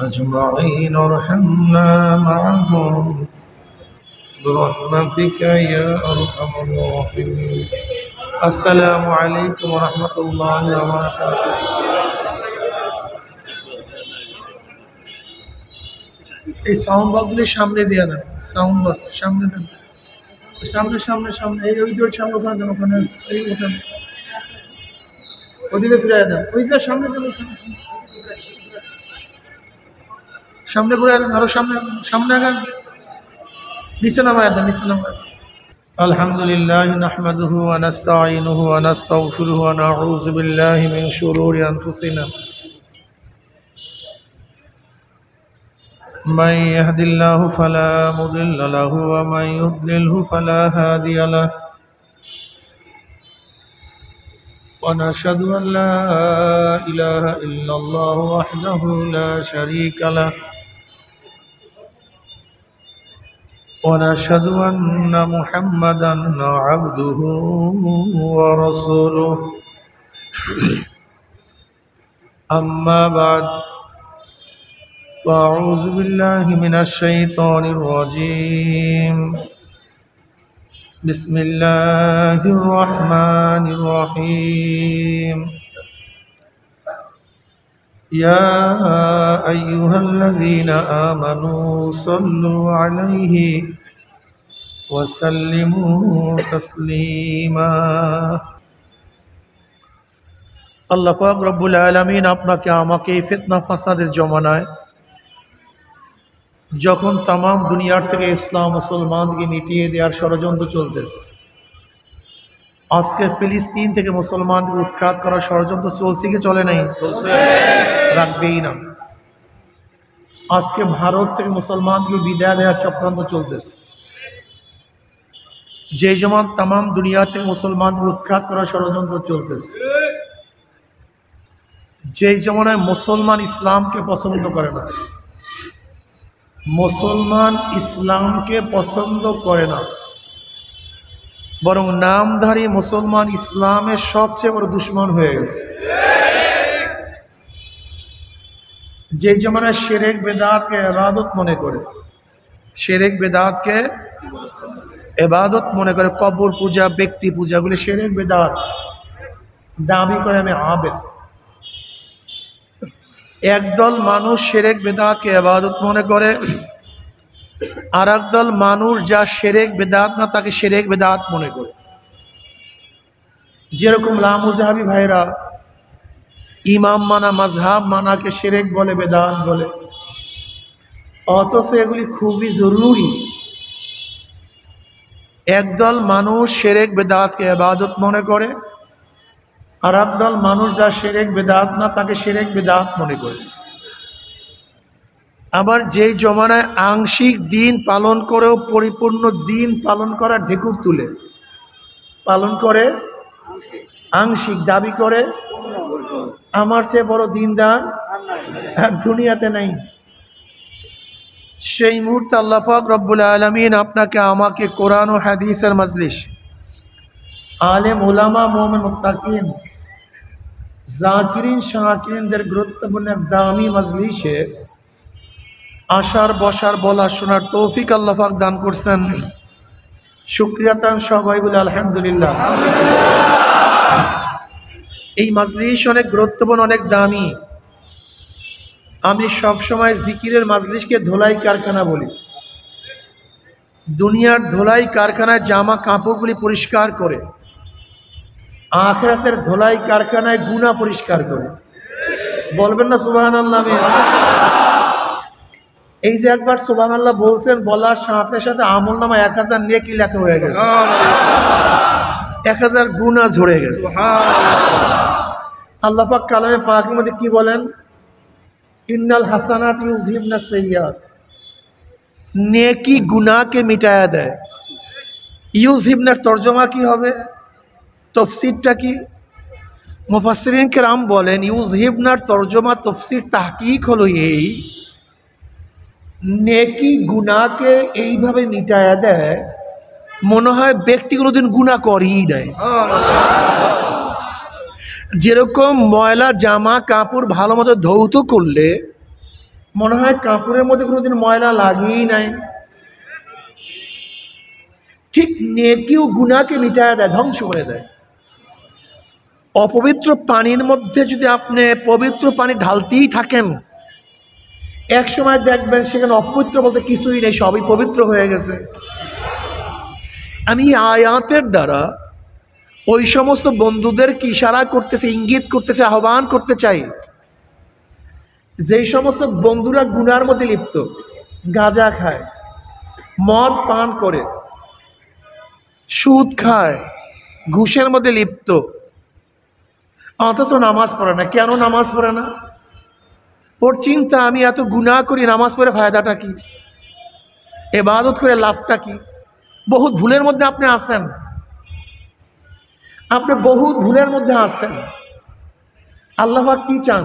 أجمعين ارحمنا معهم برحمتك يا أرحم الراحمين السلام عليكم ورحمة الله وبركاته এই সাউন্ড বক্সগুলি সামনে দিয়ে দেন সাউন্ড বক্স সামনে দেন সামনে সামনে সামনে এই ওই দুটো সামনে ওখানে দেন ওখানে এই ওখানে ওদিকে ফিরে দেন ওই যে সামনে দেন সামনে ঘুরে দেন আরো সামনে সামনে আগান নিচে নামায় দেন নিচে নামায় আলহামদুলিল্লাহ নাহমাদুহু ওয়া নাস্তাঈনুহু ওয়া নাস্তাগফিরুহু ওয়া নাউযু বিল্লাহি মিন শুরুরি আনফুসিনা من يهد الله فلا مضل له ومن يضلله فلا هادي له ونشهد أن لا إله إلا الله وحده لا شريك له ونشهد أن محمدا عبده ورسوله أما بعد فأعوذ بالله من الشيطان الرجيم بسم الله الرحمن الرحيم يا أيها الذين آمنوا صلوا عليه وسلموا تسليما আল্লাহ পাক রব্বুল আলামিন আপনাকে আমাকে এই ফিতনা ফাসাদের জমানায় যখন তামাম দুনিয়ার থেকে ইসলাম মুসলমানকে মিটিয়ে দেওয়ার ষড়যন্ত্র চলতেছে, আজকে ফিলিস্তিন থেকে মুসলমানদের উৎখাত করার ষড়যন্ত্র চলছে কি চলে নাই? রাখবেই না। আজকে ভারত থেকে মুসলমানদের বিদায় দেওয়ার চক্রান্ত চলতেছে, যে যেমন তামাম দুনিয়া থেকে মুসলমানদের উৎখাত করার ষড়যন্ত্র চলতেছে। যেই জমানায় মুসলমান ইসলামকে পছন্দ করে না, মুসলমান ইসলামকে পছন্দ করে না, বরং নামধারী মুসলমান ইসলামের সবচেয়ে বড় দুশ্মন হয়ে গেছে। যে জমানায় শিরক বেদাতকে ইবাদত মনে করে, শিরক বেদাতকে ইবাদত মনে করে, কবর পূজা, ব্যক্তি পূজাগুলি শিরক বেদাত, দাবি করে আমি আবেদ। একদল মানুষ শিরক বেদাতকে ইবাদত মনে করে, আর একদল মানুষ যা শিরক বেদাত না তাকে শিরক বেদাত মনে করে। যেরকম লামুজাহাবি ভাইরা ইমাম মানা, মাযহাব মানাকে শিরক বলে, বেদাত বলে, অথচ এগুলি খুবই জরুরি। একদল মানুষ শিরক বেদাতকে ইবাদত মনে করে, আর একদল মানুষ যা শিরক বেদাত না তাকে শিরক বেদাত মনে করে। আবার যেই জমানায় আংশিক দিন পালন করেও পরিপূর্ণ দিন পালন করার ঢেকুর তুলে, পালন করে আংশিক, দাবি করে আমার চেয়ে বড় দিনদার আর দুনিয়াতে নাই, সেই মুহূর্তে আল্লাহ পাক রব্বুল আলামিন আপনাকে আমাকে কোরআন ও হাদিসের মজলিস, আলেম ওলামা, মুমিন মুত্তাকিন, জাকিরিন শাকিরিনদের গুরুত্বপূর্ণ এক দামি মজলিসে আসার, বসার, বলার, শোনার তৌফিক আল্লাহ পাক দান করছেন। শুকরিয়া তান সবাই বলে আলহামদুলিল্লাহ। এই মজলিস অনেক গুরুত্বপূর্ণ, অনেক দামি। আমি সবসময় জিকিরের মজলিসকে ধোলাই কারখানা বলি। দুনিয়ার ধোলাই কারখানায় জামা কাপড়গুলি পরিষ্কার করে, আখিরাতের ধোলাই কারখানায় গুনাহ পরিষ্কার করে। বলবেন না সুবহানাল্লাহ? এই যে একবার সুবহানাল্লাহ বলছেন, বলার সাথে সাথে আমলনামা 1000 নেকি লেখা হয়ে গেছে, 1000 গুনাহ ঝরে গেছে। আল্লাহ পাক কালামে পাকের মধ্যে কি বলেন? ইন্নাল হাসানাত ইউযহিবনাস সাইয়্যাত, নেকি গুনাহকে মিটায়া দেয়। ইউযহিবনার তরজমা কি হবে? তফসিরটা কি? মুফাসসিরিন কেরাম বলেন ইউজহিবনার তরজমা তফসির তাহকিক হলো এই, নেকি গুনাহকে এইভাবে মিটায়া দেয় মনে হয় ব্যক্তি কোনোদিন গুনাহ করেই নাই। যেরকম ময়লা জামা কাপড় ভালো মতো ধৌত করলে মনে হয় কাপড়ের মধ্যে কোনোদিন ময়লা লাগেই নাই, ঠিক নেকিও গুনাহকে মিটায়া দেয়, ধ্বংস করে দেয়। অপবিত্র পানির মধ্যে যদি আপনি পবিত্র পানি ঢালতেই থাকেন, এক সময় দেখবেন সেখানে অপবিত্র বলতে কিছুই নেই, সবই পবিত্র হয়ে গেছে। আমি আয়াতের দ্বারা ওই সমস্ত বন্ধুদেরকে ইশারা করতেছে, ইঙ্গিত করতেছে, আহ্বান করতে চাই, যেই সমস্ত বন্ধুরা গুনার মধ্যে লিপ্ত, গাঁজা খায়, মদ পান করে, সুদ খায়, ঘুষের মধ্যে লিপ্ত, অথচ নামাজ পড়ে না। কেন নামাজ পড়ে না? ওর চিন্তা আমি এত গুনাহ করি, নামাজ পড়ে ফায়দাটা কি, ইবাদত করে লাভটা কি? বহুত ভুলের মধ্যে আপনি আছেন, আপনি বহুত ভুলের মধ্যে আছেন। আল্লাহ পাক কি চান?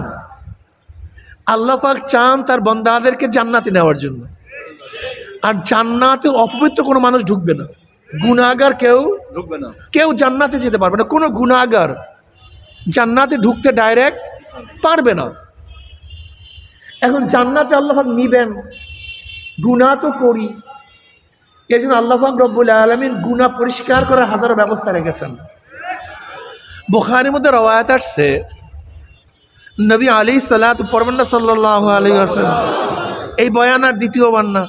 আল্লাহ পাক চান তার বান্দাদেরকে জান্নাতে নেওয়ার জন্য। আর জান্নাতে অপবিত্র কোনো মানুষ ঢুকবে না, গুনাহগার কেউ ঢুকবে না, কেউ জান্নাতে যেতে পারবে না। কোনো গুনাহগার জান্নাতে ঢুকতে ডাইরেক্ট পারবে না। এখন জান্নাতে আল্লাহ পাক নিবেন, গুনাহ তো করি, এই জন্য আল্লাহ পাক রব্বুল আলামিন গুনাহ পরিষ্কার করার হাজারো ব্যবস্থা রেখেছেন। বুখারীর মধ্যে রওয়ায়াত আসছে, নবী আলাইহিস সালাতু পড়বেন না সাল্লাল্লাহু আলাইহি ওয়াসাল্লাম, এই বয়ান আর দ্বিতীয়বার না,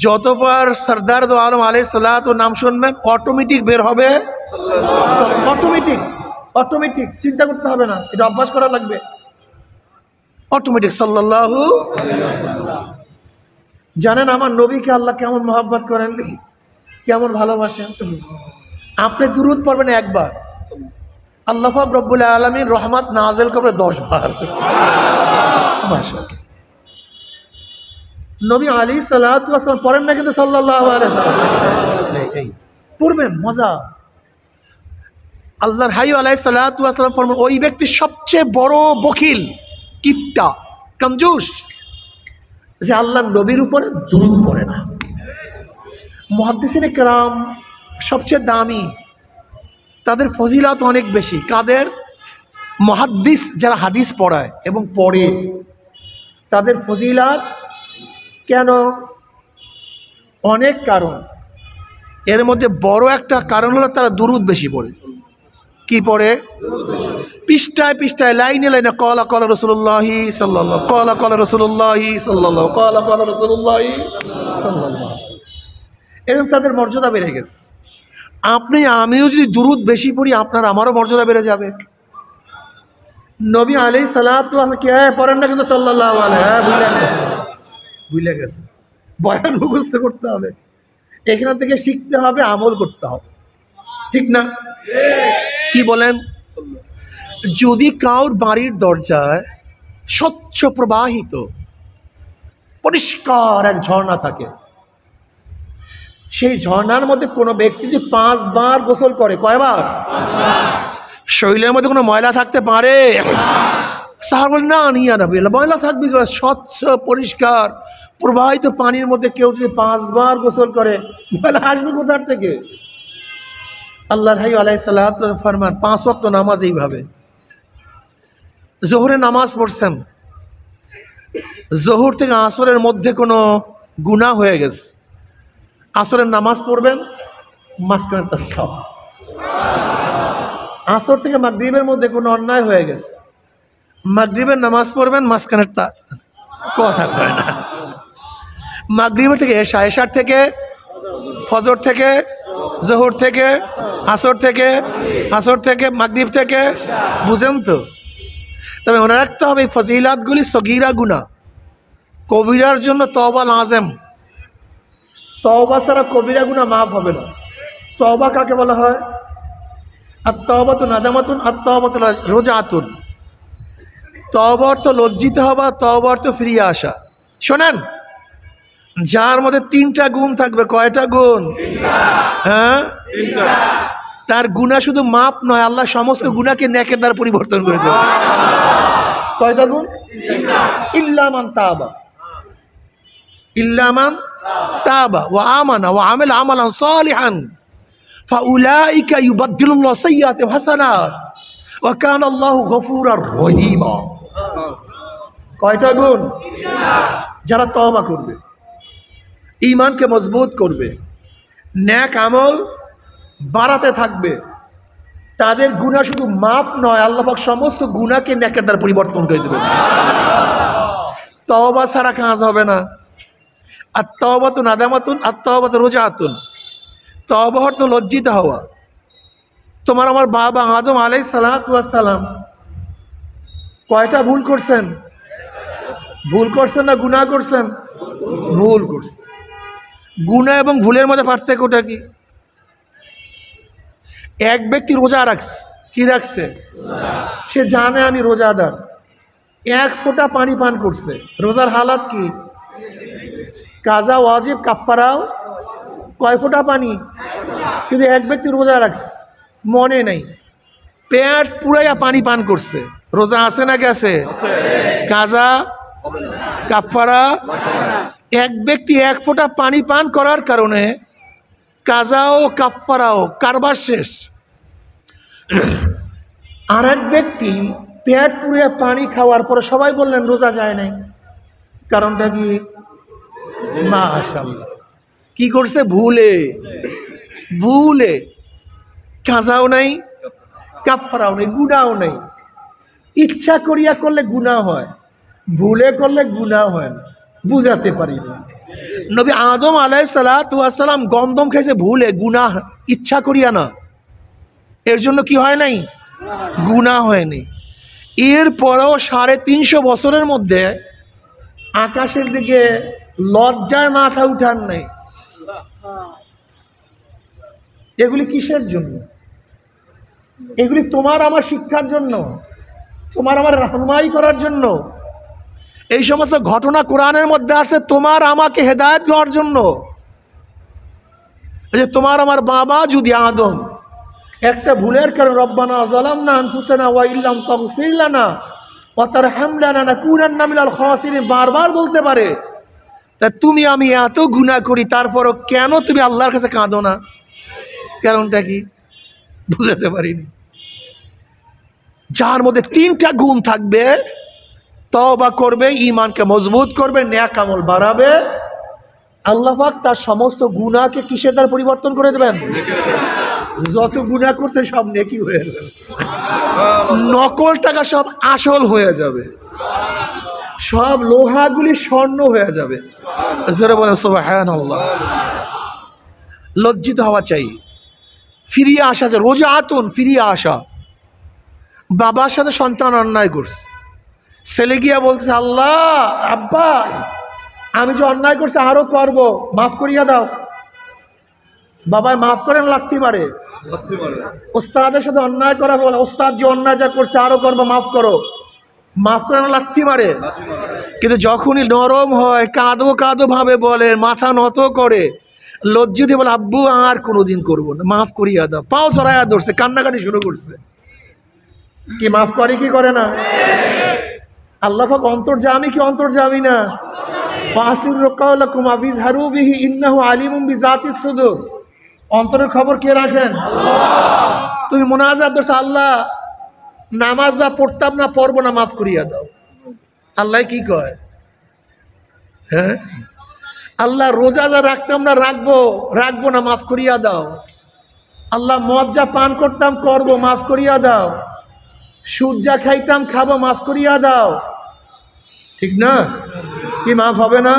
যতবার সরদার দো আলম আলাইহিস সালাতু নাম শুনবেন অটোমেটিক বের হবে অটোমেটিক, অটোমেটিক, চিন্তা করতে হবে না, এটা অভ্যাস করা লাগবে, অটোমেটিক সাল্লাল্লাহু আলাইহি ওয়াসাল্লাম। জানেন আমার নবীকে আল্লাহ কেমন মহব্বত করেন, কেমন ভালোবাসেন? আপনি দুরূদ পড়বেন একবার, আল্লাহ পাক রব্বুল আলামিন রহমত নাযিল করবে 10 বার। মাশাআল্লাহ। নবী আলাইহিস সালাতু ওয়াস সালাম পড়েন না কিন্তু সাল্লাল্লাহু আলাইহি ওয়াসাল্লাম এই পড়বেন, মজা। আল্লাহর হাই আলাইহিস সালাতু ওয়াস সালাম পড়বেন, ওই ব্যক্তি সবচেয়ে বড় বখিল, কিফটা, কঞ্জুস, যে আল্লাহর নবীর উপরে দুরূদ পড়ে না। মুহাদ্দিসিনে কেরাম সবচেয়ে দামি, তাদের ফজিলত অনেক বেশি। কাদের? মুহাদ্দিস, যারা হাদিস পড়ায় এবং পড়ে, তাদের ফজিলত কেন? অনেক কারণ, এর মধ্যে বড় একটা কারণ হলো তারা দুরূদ বেশি পড়ে। কি পড়ে? পৃষ্ঠায় পৃষ্ঠায়, লাইনে লাইনে, ক্বালা ক্বালা রাসূলুল্লাহি সাল্লাল্লাহু, ক্বালা ক্বালা রাসূলুল্লাহি সাল্লাল্লাহু, ক্বালা ক্বালা রাসূলুল্লাহি সাল্লাল্লাহু। এরকম তাদের মর্যাদা বেড়ে গেছে। আপনি আমিও যদি দুরূদ বেশি পড়ি, আপনার আমারও মর্যাদা বেড়ে যাবে। নবী আলাইহিস সালাতু ওয়াস সালাম কে পড়েন না কিন্তু সাল্লাল্লাহু আলাইহি, ভুলে গেছে। বয়ান মুখস্থ করতে হবে, এখান থেকে শিখতে হবে, আমল করতে হবে, ঠিক না? কি বলেন? যদি কাউর বাড়ির দরজায় স্বচ্ছ প্রবাহিত পরিষ্কার এক ঝর্ণা থাকে, সেই ঝর্ণার মধ্যে কোনো ব্যক্তি যদি 5 বার গোসল করে, কয়বার? শরীরের মধ্যে কোনো ময়লা থাকতে পারে? সাহাবা বলেন না, নিয়া নবী, ময়লা থাকবে, স্বচ্ছ পরিষ্কার প্রবাহিত পানির মধ্যে কেউ যদি 5 বার গোসল করে, ময়লা আসবে কোথার থেকে? আল্লাহর হাই আলাইহিস সালাতু ফরমান 5 ওয়াক্ত নামাজ এইভাবে। জোহরে নামাজ পড়ছেন, জোহর থেকে আসরের মধ্যে কোনো গুনাহ হয়ে গেছে, আসরের নামাজ পড়বেন, মাঝখানে তাসাও। আসর থেকে মাগরিবের মধ্যে কোনো অন্যায় হয়ে গেছে, মাগরিবের নামাজ পড়বেন, মাঝখানে কথা কয় না। মাগরিবের থেকে এশা, এশার থেকে ফজর, থেকে জোহর, থেকে আসর, থেকে আসর, থেকে মাগরিব, থেকে, বুঝেন তো? তবে মনে রাখতে হবে এই ফজিলাতগুলি সগীরা গুনাহ, কবিরার জন্য তওবা লাজেম। তওবা ছাড়া কবিরা গুনাহ মাফ হবে না। তওবা কাকে বলা হয়? আত-তাওবাতু নাদামাতুন, আত-তাওবাতু রোজাতুন। তওবা অর্থ লজ্জিত হওয়া, তওবা অর্থ ফিরিয়ে আসা। শোনেন, যার মধ্যে 3টা গুণ থাকবে, কয়টা গুণ? হ্যাঁ, 3টা। তার গুনাহ শুধু মাপ নয়, আল্লাহ সমস্ত গুনাহকে নেকের দ্বারা পরিবর্তন করে দেবে। কয়টা গুণ? ইল্লা মান তাবা, ইল্লা মান তাবা ওয়া আমানা ওয়া আমিলা আমালান সালিহান ফাউলাইকা ইউবাদদিলুল্লাহু সাইয়্যাতিহিম হাসানাত ওয়া কানা আল্লাহু গফুরার রহিমা। কয়টা গুণ? যারা তওবা করবে, ঈমানকে মজবুত করবে, নেক আমল বাড়াতে থাকবে, তাদের গুনাহ শুধু মাপ নয়, আল্লাহ পাক সমস্ত গুনাহকে নেকের দ্বারা পরিবর্তন করে দেবেন। তওবা ছাড়া কাজ হবে না। আত-তাওবাতু নাদামাতুন আত-তাওবাতু রুজআতুন। তওবা অর্থ লজ্জিত হওয়া। তোমার আমার বাবা আদম আলাইহিস সালাতু ওয়াস সালাম কয়টা ভুল করছেন? ভুল করছেন না গুনাহ করছেন? ভুল করছেন। গুনাহ এবং ভুলের মধ্যে পার্থক্যটা কি? এক ব্যক্তি রোজা রাখছে, কি রাখছে? সে জানে আমি রোজাদার, এক ফোঁটা পানি পান করছে, রোজার হালাত কি? কাজা ওয়াজিব, কাফারাও কয় ফোঁটা পানি? কিন্তু এক ব্যক্তি রোজা রাখছে, মনে নেই, পেট পুরাইয়া পানি পান করছে, রোজা আছে না গেছে? কাজা কাফারা। এক ব্যক্তি এক ফোঁটা পানি পান করার কারণে কাজাও কাফারাও কারবার শেষ। আর এক ব্যক্তি পেট পুড়িয়ে পানি খাওয়ার পরে সবাই বললেন রোজা যায় নাই, কারণটা কি? মাশাআল্লাহ, কি করছে? ভুলে ভুলে। কাজাও নাই, কাফারাও নেই, গুনাহও নেই। ইচ্ছা করিয়া করলে গুনাহ হয়, ভুলে করলে গুনাহ হয় না। বুঝাতে পারি না। নবী আদম আলাইহিস সালাতু ওয়াস সালাম গন্ধম খেয়েছে ভুলে, গুনাহ ইচ্ছা করিয়া না, এর জন্য কি হয় নাই? গুনাহ হয়নি। এরপরেও 350 বছরের মধ্যে আকাশের দিকে লজ্জায় মাথা উঠান নাই। এগুলি কিসের জন্য? এগুলি তোমার আমার শিক্ষার জন্য, তোমার আমার রাহনুমাই করার জন্য। এই সমস্ত ঘটনা কোরআনের মধ্যে আছে তোমার আমাকে হেদায়েত দেওয়ার জন্য। যে তোমার আমার বাবা যদি আদম একটা ভুলের কারণে রব্বানা যালামনা আনফুসানা ওয়া ইল্লাম তাগফির লানা ওয়া তারহামনা লানাকুনান্না মিনাল খাসিরিন বারবার বলতে পারে, তা তুমি আমি এত গুনাহ করি তারপরও কেন তুমি আল্লাহর কাছে কাঁদো না? কারণটা কি? বুঝাতে পারিনি। যার মধ্যে 3টা গুণ থাকবে, তওবা করবে, ঈমানকে মজবুত করবে, নেক আমল বাড়াবে, আল্লাহ পাক তার সমস্ত গুনাহকে কিসের দ্বারা পরিবর্তন করে দেবেন? যত গুনাহ করছে সব নেকি হয়ে যাবে, নকল টাকা সব আসল হয়ে যাবে, সব লোহাগুলি স্বর্ণ হয়ে যাবে। জোরে বলেন সুবহানাল্লাহ। লজ্জিত হওয়া চাই, ফিরিয়ে আসা চাই, রোজা আতুন, ফিরিয়ে আসা। বাবার সাথে সন্তান অন্যায় করছে, ছেলে গিয়া বলছে আল্লাহ আব্বা আমি যে অন্যায় করছি আরো করব, মাফ করিয়া দাও। বাবাই মাফ করেন লাগতে পারে, ওস্তাদের সাথে অন্যায় করা বলে ওস্তাদ যে অন্যায় যা করছে আরো করবো, মাফ করো, মাফ করেন লাগতে পারে। কিন্তু যখনই নরম হয়, কাঁদো কাঁদো ভাবে বলে, মাথা নত করে, লজ্জিত বলে আব্বু আর কোনোদিন করবো না, মাফ করিয়া দাও, পাও চড়াইয়া ধরছে, কান্নাকাটি শুরু করছে, কি মাফ করে কি করে না? আল্লাহ পাক অন্তর্যামী কি অন্তর্যামী না? অন্তরের খবর কে রাখেন? তুমি মুনাজাত ধরছো, আল্লাহ নামাজ যা পড়তাম না পড়বো না, মাফ করিয়া দাও। আল্লাহ কি কয়? হ্যাঁ, আল্লাহ রোজা যা রাখতাম না রাখবো না, মাফ করিয়া দাও। আল্লাহ মদ যা পান করতাম করবো, মাফ করিয়া দাও। সুদ যা খাইতাম খাবো, মাফ করিয়া দাও। ঠিক না? কি মাফ হবে না?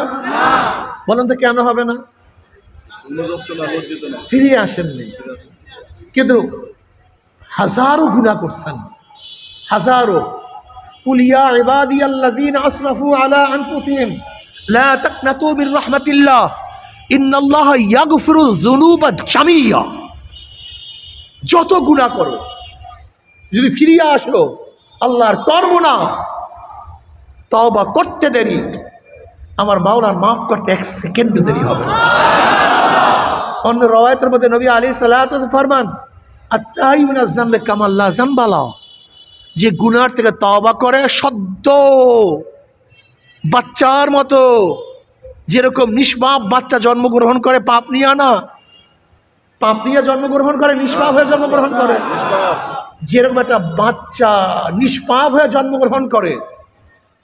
বলেন তো কেন হবে না? ফিরিয়ে আসেননি, কিন্তু হাজারো গুনাহ করছেন, হাজারো। কুল ইয়া ইবাদিয়াল্লাযীনা আসরাফু আলা আনফুসিহিম লা তাকনাতু মির রাহমাতিল্লাহ ইন্নাল্লাহা ইয়াগফিরুয যুনুবা জামিয়া। যত গুনাহ করো যদি ফিরিয়ে আসো, আল্লাহর করব না, তওবা করতে দেরি, আমার মাওলার মাফ করতে 1 সেকেন্ডও দেরি হবে না। অন্য রওয়ায়াতের মধ্যে নবী আলাইহিস সালাতু ওয়াস সালাম ফরমান আত্তাইবুনা যামবে কামাল্লা যামবালা, যে গুনার থেকে তওবা করে সদ্য বাচ্চার মতো, যেরকম নিষ্পাপ বাচ্চা জন্মগ্রহণ করে পাপ নিয়ে না, পাপ নিয়ে জন্মগ্রহণ করে, নিষ্পাপ হয়ে জন্মগ্রহণ করে, যেরকম একটা বাচ্চা নিষ্পাপ হয়ে জন্মগ্রহণ করে,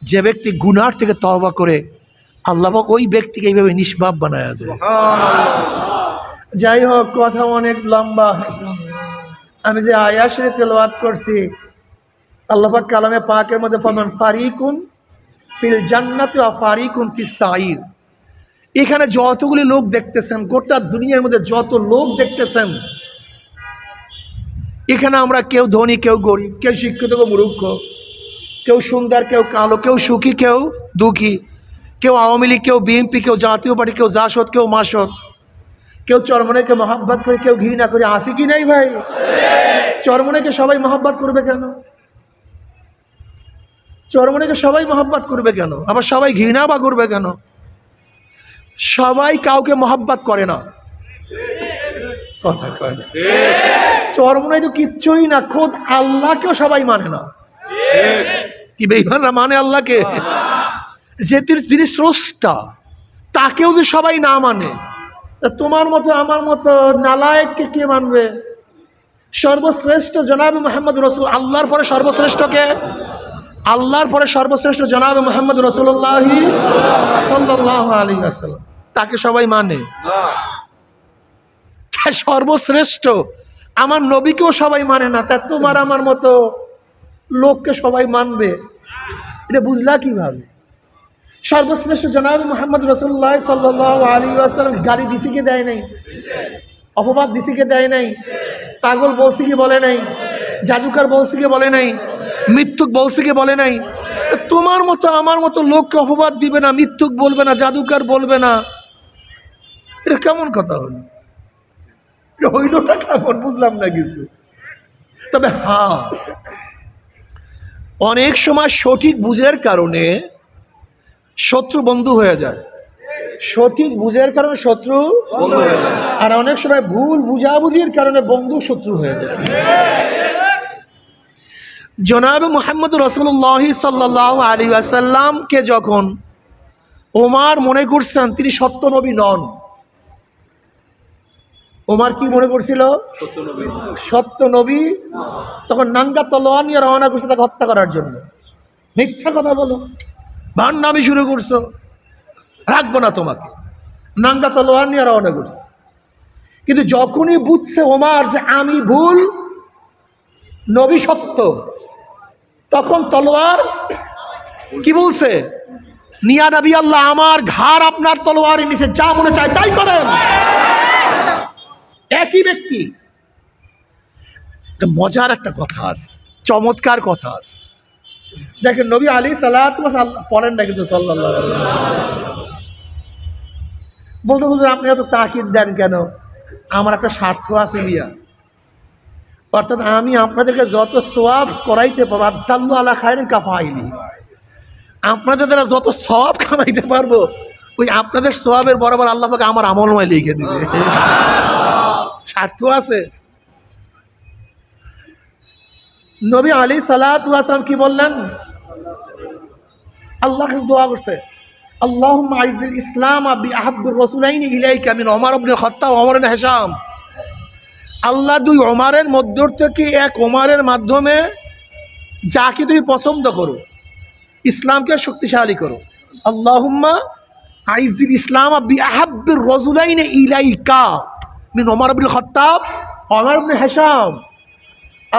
যে ব্যক্তি গুনার থেকে তওবা করে আল্লাহ পাক ওই ব্যক্তিকে এইভাবে নিষ্পাপ বানায় দেয়। যাই হোক, কথা অনেক লম্বা। আমি যে আয়াতে তেলাওয়াত করছি, আল্লাহ পাক কালামে পাকের মধ্যে ফরমান ফারিকুন ফিল জান্নাতি ওয়া ফারিকুন ফিস সাঈর। এখানে যতগুলি লোক দেখতেছেন, গোটা দুনিয়ার মধ্যে যত লোক দেখতেছেন, এখানে আমরা কেউ ধনী, কেউ গরিব, কেউ শিক্ষিত, কেউ মূর্খ, কেউ সুন্দর, কেউ কালো, কেউ সুখী, কেউ দুঃখী, কেউ আওয়ামী লীগ, কেউ বিএনপি, কেউ জাতীয় পার্টি, কেউ জাসদ, কেউ মাসদ, কেউ চরমনাইকে মহাব্বত করে, কেউ ঘৃণা করে। আসি কি নাই ভাই? চরমনাইকে সবাই মহাব্বত করবে কেন? চরমনাইকে সবাই মহাব্বত করবে কেন? আবার সবাই ঘৃণা বা করবে কেন? সবাই কাউকে মহাব্বত করে না, কথা কয় না। চরমনাই তো কিচ্ছুই না, খোদ আল্লাহকেও সবাই মানে না। কি বেঈমানরা মানে আল্লাহকে? যে তিনি স্রষ্টা, তাকেও যে সবাই না মানে, তোমার মতো আমার মতো নালায়েককে কে মানবে? সর্বশ্রেষ্ঠ জনাবে মুহাম্মদ রাসূল, আল্লাহর পরে সর্বশ্রেষ্ঠকে, আল্লাহর পরে সর্বশ্রেষ্ঠ জনাবে মুহাম্মদ রাসূলুল্লাহ সাল্লাল্লাহু আলাইহি ওয়াসাল্লাম, তাকে সবাই মানে না। সর্বশ্রেষ্ঠ আমার নবীকেও সবাই মানে না, তা তোমার আমার মতো লোককে সবাই মানবে? এটা বুঝলা কিভাবে? সর্বশ্রেষ্ঠ জনাবে মুহাম্মদ রাসূলুল্লাহ সাল্লাল্লাহু আলাইহি ওয়াসাল্লাম গালি দিছি কে দেয় নাই? অপবাদ দিছি কে দেয় নাই? পাগল বলছি কি বলে নাই? জাদুকর বলছি কে বলে নাই? মিথ্যুক বলছি কে বলে নাই? তোমার মতো আমার মতো লোককে অপবাদ দিবে না, মিথ্যুক বলবে না, জাদুকর বলবে না, এটা কেমন কথা হলো? এটা হইলটা কেমন? বুঝলাম না কিছু। তবে হ্যাঁ, অনেক সময় সঠিক বুঝের কারণে শত্রু বন্ধু হয়ে যায়, সঠিক বুঝের কারণে শত্রু বন্ধু হয়ে যায়, আর অনেক সময় ভুল বুঝাবুঝির কারণে বন্ধু শত্রু হয়ে যায়। জনাবে মুহাম্মদ রাসূলুল্লাহ সাল্লাল্লাহু আলাইহি ওয়াসাল্লামকে যখন ওমর মনে করছেন তিনি সত্য নবী নন, ওমর কি মনে করছিল? সত্য নবী। তখন নাঙ্গা তলোয়ার নিয়ে রওনা করছে তাকে হত্যা করার জন্য। মিথ্যা কথা বলো, ভান্ডামি শুরু করছো, রাখবো না তোমাকে, নাঙ্গা তলোয়ার নিয়ে রওনা করছে। কিন্তু যখনই বুঝছে ওমর যে আমি ভুল, নবী সত্য, তখন তলোয়ার কি বলছে? নিয়া নবী আল্লাহ, আমার ঘাড় আপনার তলোয়ারের নিচে, যা মনে চায় তাই করেন। একই ব্যক্তি। মজার একটা কথা আছে, চমৎকার কথা আছে। দেখেন নবী আলাইহিস সালাতু ওয়াস সালাম পড়েন না কিন্তু সাল্লাল্লাহু আলাইহি ওয়াসাল্লাম বলতে, হুজুর আপনি এত তাকিদ দেন কেন? আমার একটা স্বার্থ আছে মিয়া, অর্থাৎ আমি আপনাদেরকে যত সওয়াব করাইতে পারবো, আদাল্লু আলা খায়রিন কাফাইনি, আপনাদের দ্বারা যত সওয়াব কামাইতে পারবো, ওই আপনাদের সওয়াবের বরাবর আল্লাহ পাক আমার আমলনামায় লিখে দিবে। স্বার্থ আছে। নবী আলাইহিস সালাতু ওয়াস সালাম কি বললেন? আল্লাহর কাছে দোয়া করছে, আল্লাহুম্মা আইজিল ইসলাম বিআহাব্বির রাসূলাইনি ইলাইকা মিন ওমর ইবনে খাত্তাব ওয়া ওমর ইবনে হিশাম। আল্লাহ দুই ওমরের মধ্য থেকে এক ওমরের মাধ্যমে যাকে তুমি পছন্দ করো, ইসলামকে শক্তিশালী করো। আল্লাহুম্মা আইজিল ইসলাম বিআহাব্বির রাসূলাইনি ইলাইকা মিন ওমর ইবনে খাত্তাব ওয়া ওমর ইবনে হিশাম।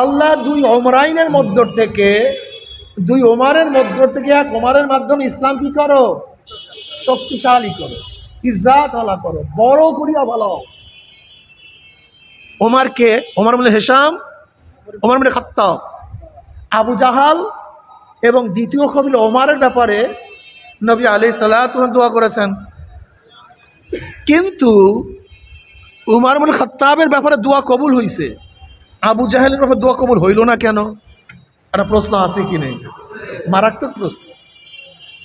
আল্লাহ দুই ওমরাইনের মধ্য থেকে, দুই ওমরের মধ্য থেকে এক ওমরের মাধ্যমে ইসলাম কি করো? শক্তিশালী করো, ইজ্জত আলা করো, বড় করিয়া ভালো। ওমরকে, ওমর ইবনে হিশাম, ওমর ইবনে খাত্তাব, আবু জাহাল এবং দ্বিতীয় কবিল ওমরের ব্যাপারে নবী আলাইহিস সালাতু ওয়াস সালাম দোয়া করেছেন। কিন্তু ওমর ইবনে খাত্তাবের ব্যাপারে দোয়া কবুল হয়েছে, আবু জাহেলের ব্যাপারে দোয়া কবুল হইল না কেন? একটা প্রশ্ন আছে কি নেই? মারাত্মক প্রশ্ন।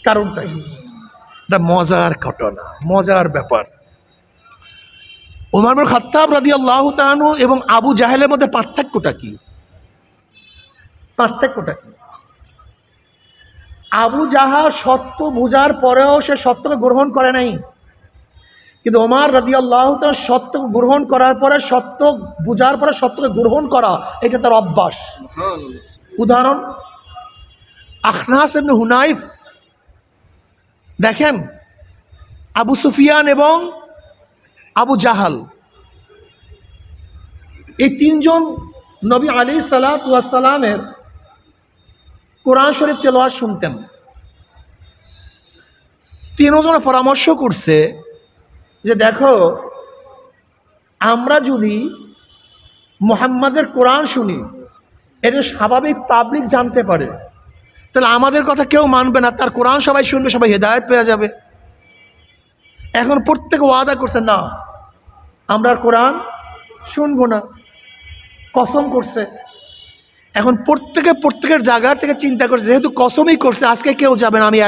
কারণটা কি? এটা মজার ঘটনা, মজার ব্যাপার। ওমর ইবনে খাত্তাব রাদিয়াল্লাহু তাআলা আনহু এবং আবু জাহেলের মধ্যে পার্থক্যটা কি? আবু জাহাল সত্য বোঝার পরেও সে সত্যকে গ্রহণ করে নাই, কিন্তু ওমর রাদিয়াল্লাহু তাআলা সত্যকে গ্রহণ করার পরে, সত্য বোঝার পরে সত্যকে গ্রহণ করা এটা তার অভ্যাস। উদাহরণ, আখনাস ইবনে হুনাইফ, দেখেন আবু সুফিয়ান এবং আবু জাহাল এই তিনজন নবী আলাইহিস সালাতু ওয়াস সালামের কোরআন শরীফ তেলাওয়াত শুনতেন। তিনজনে পরামর্শ করছে যে দেখো, আমরা যদি মুহাম্মাদের কোরআন শুনি, এটা স্বাভাবিক পাবলিক জানতে পারে, তাহলে আমাদের কথা কেউ মানবে না, তার কোরআন সবাই শুনবে, সবাই হেদায়েত পেয়ে যাবে। এখন প্রত্যেকে ওয়াদা করছে না, আমরা কোরআন শুনবো না, কসম করছে। এখন প্রত্যেকের জায়গার থেকে চিন্তা করছে, যেহেতু কসমই করছে, আজকে কেউ যাবে না, আমি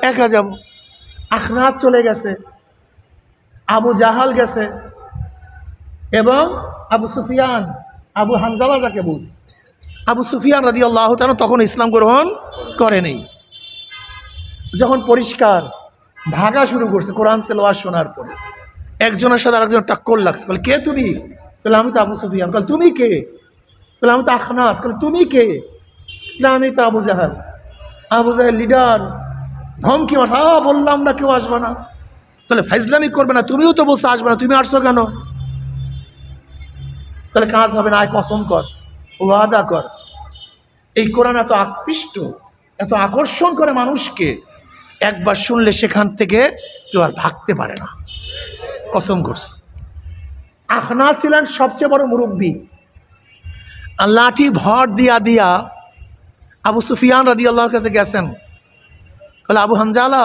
একা যাব। আখনাস চলে গেছে, আবু জাহাল গেছে, এবং আবু সুফিয়ান, আবু হানজালা যাকে বলছে, আবু সুফিয়ান রাদিয়াল্লাহু তাআলা তখন ইসলাম গ্রহণ করেনি। যখন পরিষ্কার ভাগা শুরু করছে কোরআন তেলাওয়াত শোনার পরে, একজনের সাথে আরেকজন টাক্কর লাগছে। বলে, কে তুমি? বলে, আমি তো আবু সুফিয়ান। বলে, তুমি কে? বলে, আমি তো আখনাস। বলে, তুমি কে? না, আমি তো আবু জাহাল। আবু জাহাল লিডার, ধমকি মারছে, বললাম না কেউ আসবে না। তাহলে ফাইজলামি করবে না, তুমিও তো বলছো আসবে না, তুমি আসছো কেন? তাহলে কাজ হবে না, আয় কসম কর, ওয়াদা কর। এই কোরআন এত আকৃষ্ট, এত আকর্ষণ করে মানুষকে, একবার শুনলে সেখান থেকে কেউ আর ভাগতে পারে না। কসম করছে। আখনাস ছিলেন সবচেয়ে বড় মুরব্বী। লাঠি ভর দিয়া আবু সুফিয়ান রাদিয়াল্লাহু কাছে গেছেন। বলে, আবু হানজালা,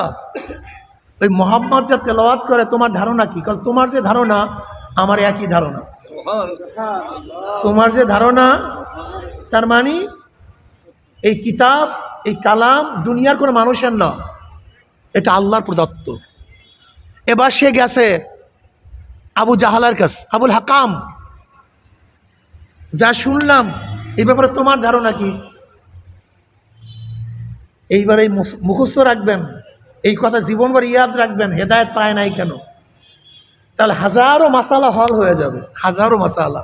ওই মুহাম্মদ যা তেলাওয়াত করে তোমার ধারণা কি? কারণ তোমার যে ধারণা আমার একই ধারণা। তোমার যে ধারণা, তার মানে এই কিতাব, এই কালাম দুনিয়ার কোনো মানুষের না, এটা আল্লাহর প্রদত্ত। এবার সে গেছে আবু জাহালের কাছে, আবুল হাকাম, যা শুনলাম এই ব্যাপারে তোমার ধারণা কি? এইবার এই মুখস্থ রাখবেন, এই কথা জীবনভর ইয়াদ রাখবেন, হেদায়েত পায় নাই কেন? তাহলে হাজারো মাসালা হল হয়ে যাবে, হাজারো মাসালা।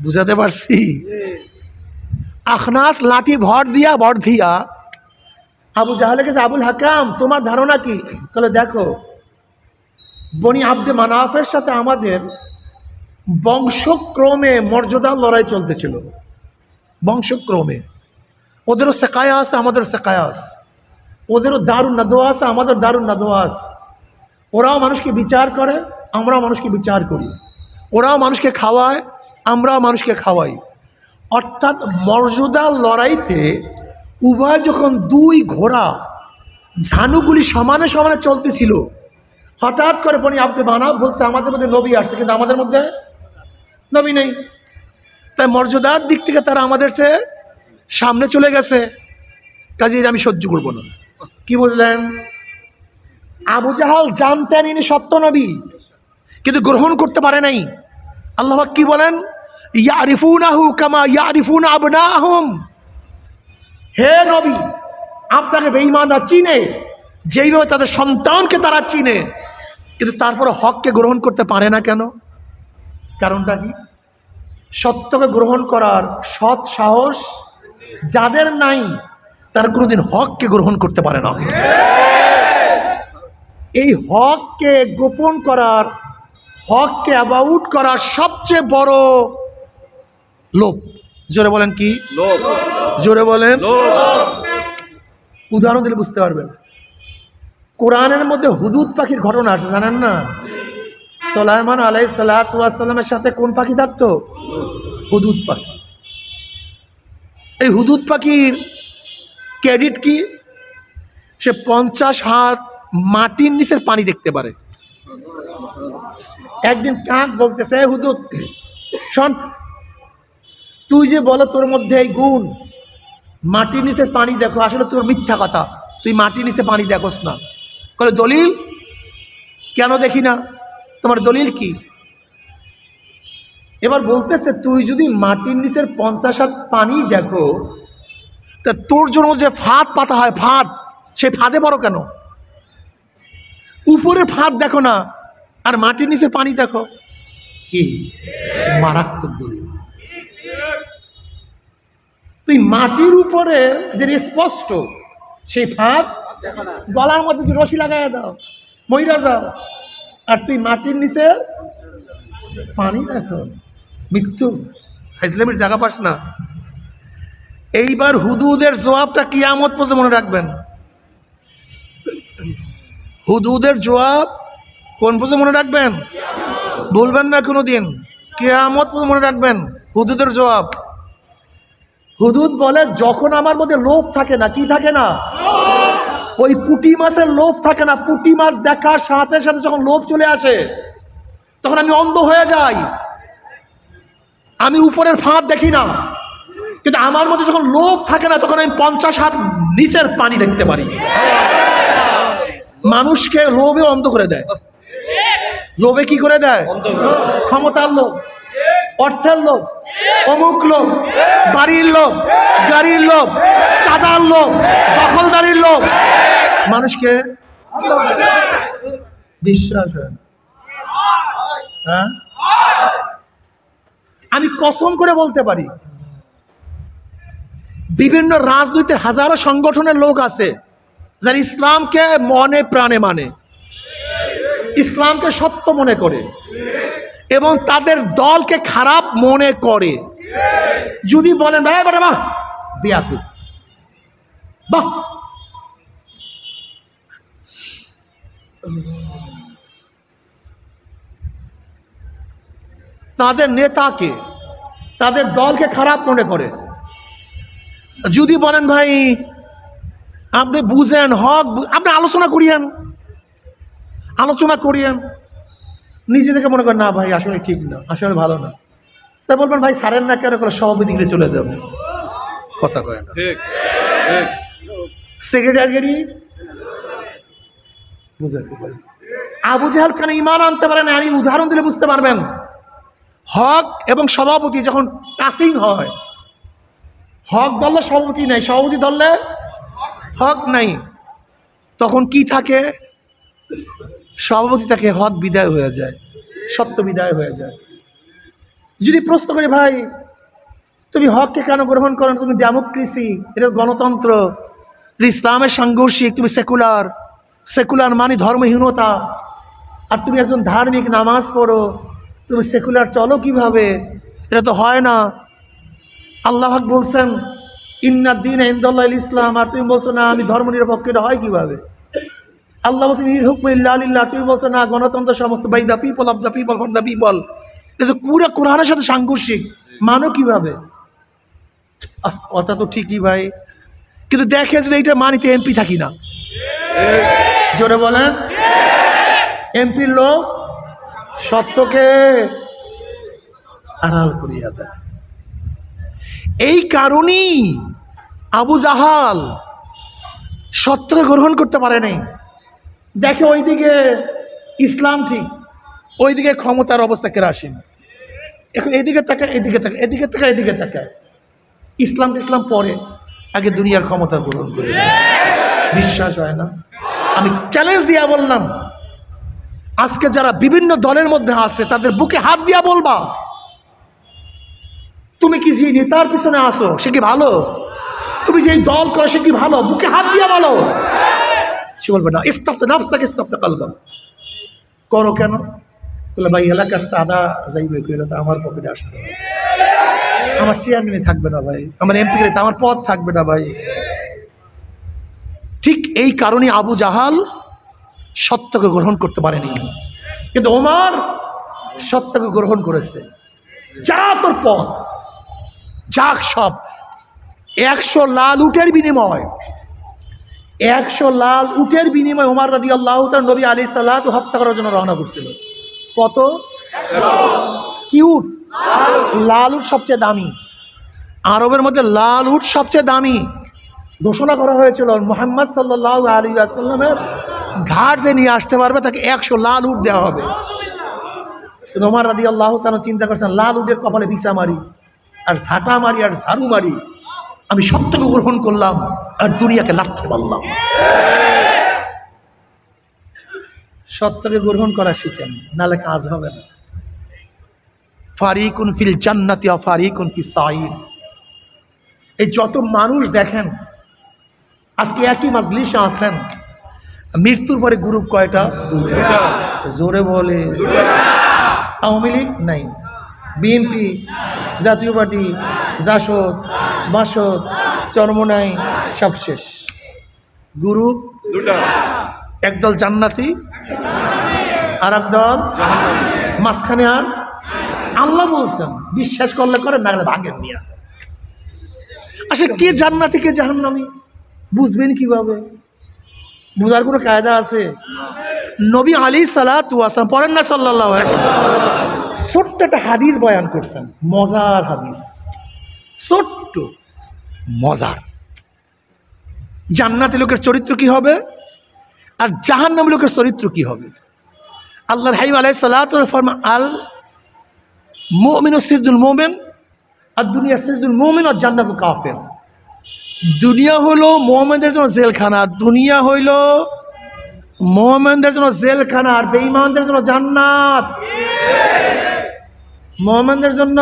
বুঝাতে পারছি? আখনাস লাঠি ভর দিয়া আবু জাহালের কাছে, আবুল হাকাম তোমার ধারণা কি? তাহলে দেখো, বনি আব্দে মানাফের সাথে আমাদের বংশক্রমে মর্যাদার লড়াই চলতেছিল, বংশক্রমে। ওদেরও সেকায়া আছে, আমাদেরও সেকায়া আছে। ওদেরও দারুন নাদোয়া আছে, আমাদের দারুন নাদোয়া আছে। ওরাও মানুষকে বিচার করে, আমরাও মানুষকে বিচার করি। ওরাও মানুষকে খাওয়ায়, আমরাও মানুষকে খাওয়াই। অর্থাৎ মর্যাদার লড়াইতে উভয় যখন দুই ঘোড়া ঝানুগুলি সমানে সমানে চলতেছিল, হঠাৎ করে বনি আব্দে মানাফ বলছে আমাদের মধ্যে নবী আসছে, কিন্তু আমাদের মধ্যে নবী নেই। তাই মর্যাদার দিক থেকে তারা আমাদের চেয়ে সামনে চলে গেছে, কাজে আমি সহ্য করবো না। কি বুঝলেন? আবু জাহাল জানতেন ইনি সত্য নবী, কিন্তু গ্রহণ করতে পারে নাই। আল্লাহ কি বলেন? ইয়ারিফুনাহু কামা ইয়ারিফুনা আবনাহুম। হে নবী, আপনাকে বেঈমানরা চিনে যেইভাবে তাদের সন্তানকে তারা চিনে, কিন্তু তারপরে হককে গ্রহণ করতে পারে না কেন? কারণটা কি? সত্যকে গ্রহণ করার সৎ সাহস যাদের নাই, তারা কোনোদিন হককে গ্রহণ করতে পারে না। এই হককে গোপন করার, হককে অ্যাবাউট করার সবচেয়ে বড় লোভ। জোরে বলেন কি? লোভ। জোরে বলেন। উদাহরণ দিলে বুঝতে পারবেন। কোরআনের মধ্যে হুদুদ পাখির ঘটনা আছে, জানেন না? সুলাইমান আলাইহিস সালাতু ওয়াস সালামের সাথে কোন পাখি থাকতো? হুদুদ পাখি। এই হুদুদ পাখির ক্রেডিট কি? সে 50 হাত মাটির নিচের পানি দেখতে পারে। একদিন কাক বলতেছে, হুদুদ শোন, তুই যে বলো তোর মধ্যে এই গুণ, মাটির নিচে পানি দেখো, আসলে তোর মিথ্যা কথা, তুই মাটির নিচে পানি দেখোস না। বলে দলিল? কেন দেখি না? তোমার দলিল কি? এবার বলতেছে তুই যদি মাটির নিচের 50 হাত পানি দেখো, তা তোর জন্য যে ফাঁদ পাতা হয়, ফাঁদ, সেই ফাঁদে বড় কেন? উপরে ফাঁদ দেখো না, আর মাটির নিচে পানি দেখো। কি মারাত্মক দলিল! তুই মাটির উপরে যে স্পষ্ট সেই ফাঁদ, গলার মধ্যে তুই রশি লাগাই দাও, মইরা যাও, আর তুই মাটির নিচে পানি দেখো। মৃত্যু ইসলামের জায়গা পাস না। এইবার হুদুদের জবাবটা কিয়ামত পর্যন্ত মনে রাখবেন। হুদুদের জবাব কোন পর্যন্ত মনে রাখবেন? বলবেন না কোনোদিন, কিয়ামত পর্যন্ত মনে রাখবেন হুদুদের জবাব। হুদুদ বলে, যখন আমার মধ্যে লোভ থাকে না, কি থাকে না? ওই পুঁটি মাছের লোভ থাকে না। পুঁটি মাছ দেখার সাথে সাথে যখন লোভ চলে আসে, তখন আমি অন্ধ হয়ে যাই। আমি উপরের ফাঁদ দেখি না, কিন্তু আমার মধ্যে যখন লোভ থাকে না, তখন আমি 50 হাত নিচের পানি দেখতে পারি। মানুষকে লোভে অন্ধ করে দেয়। লোভে কি করে দেয়? ক্ষমতার লোভ, অর্থের লোভ, অমুক লোভ, বাড়ির লোভ, গাড়ির লোভ, চাঁদার লোভ, দখলদারির লোভ মানুষকে বিশ্বাস হয়। হ্যাঁ, আমি কসম করে বলতে পারি, বিভিন্ন রাজনৈতিক হাজারো সংগঠনের লোক আছে যারা ইসলামকে মনে প্রাণে মানে, ইসলামকে সত্য মনে করে, এবং তাদের দলকে খারাপ মনে করে। যদি বলেন ভাই বাবা বাহ বিয়াকুব, বাহ, তাদের নেতাকে, তাদের দলকে খারাপ মনে করে। যদি বলেন ভাই আপনি বুঝেন হক, আপনি আলোচনা করিয়েন, নিজে থেকে মনে করেন না ভাই আসলে ঠিক না, আসলে ভালো না, তাই বলবেন ভাই সারেন না কেন করে, সভাপতি চলে যাবে, কথা কয় না, সেক্রেটারি বুঝাতে পারে। আবু জাহেল কেন ঈমান আনতে পারে না? আমি উদাহরণ দিলে বুঝতে পারবেন। হক এবং সভাপতি যখন টাচিং হয়, হক ধরলে সভাপতি নাই, সভাপতি ধরলে হক নাই, তখন কি থাকে? সভাপতি থাকে, হক বিদায় হয়ে যায়, সত্য বিদায় হয়ে যায়। যদি প্রশ্ন করি ভাই তুমি হককে কেন গ্রহণ করো না? তুমি ডেমোক্রেসি, এটা গণতন্ত্র, ইসলামের সাংঘর্ষিক, তুমি সেকুলার, সেকুলার মানে ধর্মহীনতা, আর তুমি একজন ধার্মিক, নামাজ পড়ো, তুমি সেকুলার চলো কিভাবে? এটা তো হয় না। আল্লাহ হক বলছেন ইন্নাদ দীন ইনদাল্লাহিল ইসলাম, আর তুমি বলছো না আমি ধর্ম নিরপেক্ষ, এটা হয় কিভাবে? আল্লাহ বলছেন ইল হুকমু ইল্লা লিল্লাহ, তুমি বলছো না গণতন্ত্র সমস্ত by the people, of the people, for the people. এটা পুরো কোরআনের সাথে সাংঘর্ষিক, মানো কিভাবে? কথা তো ঠিকই ভাই, কিন্তু দেখে যদি এইটা মানিতে এমপি থাকি না, জোরে বলেন, এমপির লোক সত্যকে আড়াল করিয়া দেয়। এই কারণেই আবু জাহাল সত্যকে গ্রহণ করতে পারে নাই। দেখে ওইদিকে ইসলাম ঠিক, ওইদিকে ক্ষমতার অবস্থা কেরাসিন, এখন এদিকে তাকায়, এদিকে তাকায়, এদিকে তাকায়, এদিকে তাকায়। ইসলাম পরে, আগে দুনিয়ার ক্ষমতা গ্রহণ করে। বিশ্বাস হয় না? আমি চ্যালেঞ্জ দিয়া বললাম, আজকে যারা বিভিন্ন দলের মধ্যে আছে তাদের বুকে হাত দিয়া বলবা, তুমি কি যে নেতার পিছনে আসো সে কি ভালো? তুমি যে দল করো সে কি ভালো? বুকে হাত দিয়া বলো। সে বলবে না, ইস্তাফতা নাফসাক ইস্তাফতা কালবাক। করো কেন? বলে ভাই এলাকার চাঁদা যাইবে, আমার পকেটে আসতে হবে, আমার চেয়ারম্যানে থাকবে না ভাই, আমার এমপি আমার পদ থাকবে না ভাই। ঠিক এই কারণে আবু জাহাল সত্যকে গ্রহণ করতে পারেনি, কিন্তু ওমর সত্যকে গ্রহণ করেছে। যা তোর পথ, যাক সব। 100 লাল উটের বিনিময়, 100 লাল উটের বিনিময় ওমর রাদিয়াল্লাহু তাআলা নবী আলাইহিস সালাতু হত্যা করার জন্য রওনা করছিল। কত? কি উট? লাল উট সবচেয়ে দামি। আরবের মধ্যে লাল উট সবচেয়ে দামি। ঘোষণা করা হয়েছিল মুহাম্মদ সাল্লাল্লাহু আলাইহি ওয়াসাল্লামের ঘাট যে নিয়ে আসতে পারবে তাকে 100 লাল উট দেওয়া হবে। ওমর রাদিয়াল্লাহু তাআলা চিন্তা করছেন, লাল উটের কপালে বিছা মারি আর ঝাঁটা মারি আর ঝাড়ু মারি, আমি সত্যকে গ্রহণ করলাম আর দুনিয়াকে লাথি মারলাম। সত্যকে গ্রহণ করা শিখেন, নালে কাজ হবে না। ফারিকুন ফিল জান্নাতি ওয়া ফারিকুন ফিস সাইর। এই যত মানুষ দেখেন আজকে একই মাজলিসে আছেন, মৃত্যুর পরে গ্রুপ কয়টা? দুটা। জোরে বলে আওয়ামী লীগ নাই, বিএনপি, জাতীয় পার্টি, জাসদ, বাসদ, চরমনাই, সব শেষ। গ্রুপ দুটা, একদল জান্নাতি আর একদল মাঝখানে। আর আল্লাহ বলছেন বিশ্বাস করলে করেন, না ভাগেন নিয়ে। আচ্ছা, কে জান্নাতি কে জাহান্নামী বুঝবেন কিভাবে? বুঝার কোনো কায়দা আছে? নবী আলাইহিস সালাতু ওয়াস সালাম পড়েন না সাল্লাল্লাহু আলাইহি ওয়াসাল্লাম, ছোট্ট একটা হাদিস বয়ান করছেন, মজার হাদিস, ছোট্ট মজার। জান্নাতি লোকের চরিত্র কি হবে আর জাহান্নামী লোকের চরিত্র কি হবে? আল্লাহর হাবিব আলাইহিস সালাতু ওয়াস সালাম ফরমান, আল মুমিনু সিজদুল মুমিন আর দুনিয়া সিজদুল মুমিন আর জান্নাতু কাফির। দুনিয়া হলো মুমিনদের জন্য জেলখানা, দুনিয়া হইল মুমিনদের জন্য জেলখানা, আর বেঈমানদের জন্য জান্নাত। মুমিনদের জন্য,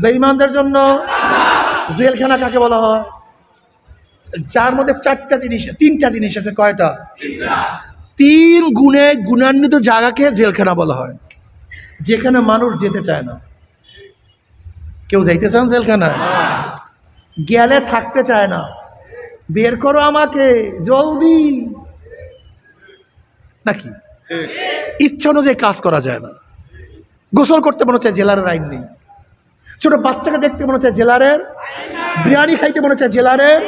বেঈমানদের জন্য জেলখানা কাকে বলা হয়? যার মধ্যে তিনটা জিনিস আছে। কয়টা? তিন গুণে গুণান্বিত জায়গাকে জেলখানা বলা হয়, যেখানে মানুষ যেতে চায় না। কেউ যাইতে চান জেলখানায়? গেলে থাকতে চায় না, বের করো আমাকে জলদি, নাকি? ইচ্ছা অনুযায়ী কাজ করা যায় না। গোসল করতে মনে হচ্ছে জেলারের আইন নেই, ছোট বাচ্চাকে দেখতে মনে হচ্ছে জেলারের, বিরিয়ানি খাইতে মনে হচ্ছে জেলারের।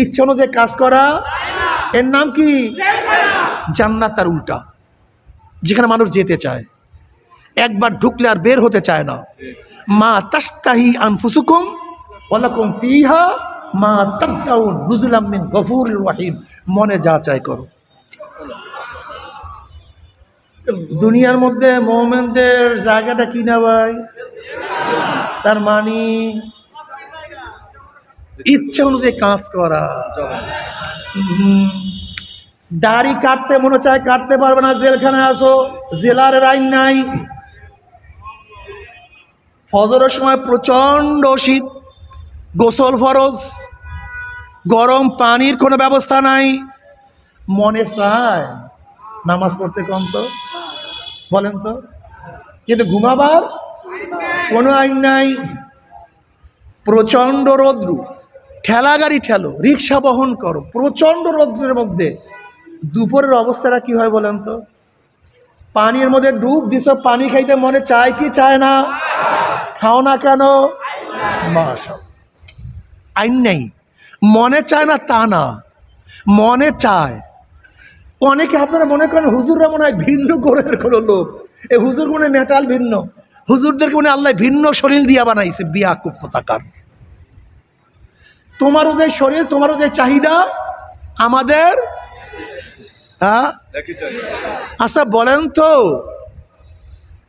ইচ্ছা অনুযায়ী কাজ করা, এর নাম কি? জান্নাত। তার উল্টা, যেখানে মানুষ যেতে চায়, একবার ঢুকলে আর বের হতে চায় না। মা তাস্তাহি আনফুসুকুম ওয়ালাকুম ফিহা মা তাবদাউন নুজুলাম মিন গফুরির রহিম। মনে যা চায় করো। দুনিয়ার মধ্যে মুমিনদের জায়গাটা কি না ভাই? তার মানে ইচ্ছা অনুযায়ী কাজ করা। দাড়ি কাটতে মনে চায় কাটতে পারবে না, জেলখানায় আসো, জেলারের আইন নাই। ফজরের সময় প্রচন্ড শীত, গোসল ফরজ, গরম পানির কোনো ব্যবস্থা নাই। মনে চায় নামাজ পড়তে, কম তো বলেন তো, কিন্তু ঘুমাবার কোনো আইন নাই। প্রচন্ড রৌদ্র, ঠেলা গাড়ি ঠেলো, রিক্সা বহন করো, প্রচন্ড রৌদ্রের মধ্যে দুপুরের অবস্থাটা কি হয় বলেন তো? পানির মধ্যে ডুব দিছ, পানি খাইতে মনে চায় কি চায় না? খাও না কেন? মাশাআল্লাহ, আইন নেই। মনে চায় না তা না, মনে চায়। অনেকে আপনারা মনে করেন হুজুররা মনে হয় ভিন্ন গ্রহের কোনো লোক, এই হুজুর মনে মেটাল ভিন্ন, হুজুরদেরকে মনে আল্লাহ ভিন্ন শরীর দিয়া বানাইছে। বিয়াকুব কোথাকার। তোমারও যে শরীর, তোমারও যে চাহিদা আমাদের, আচ্ছা বলেন তো,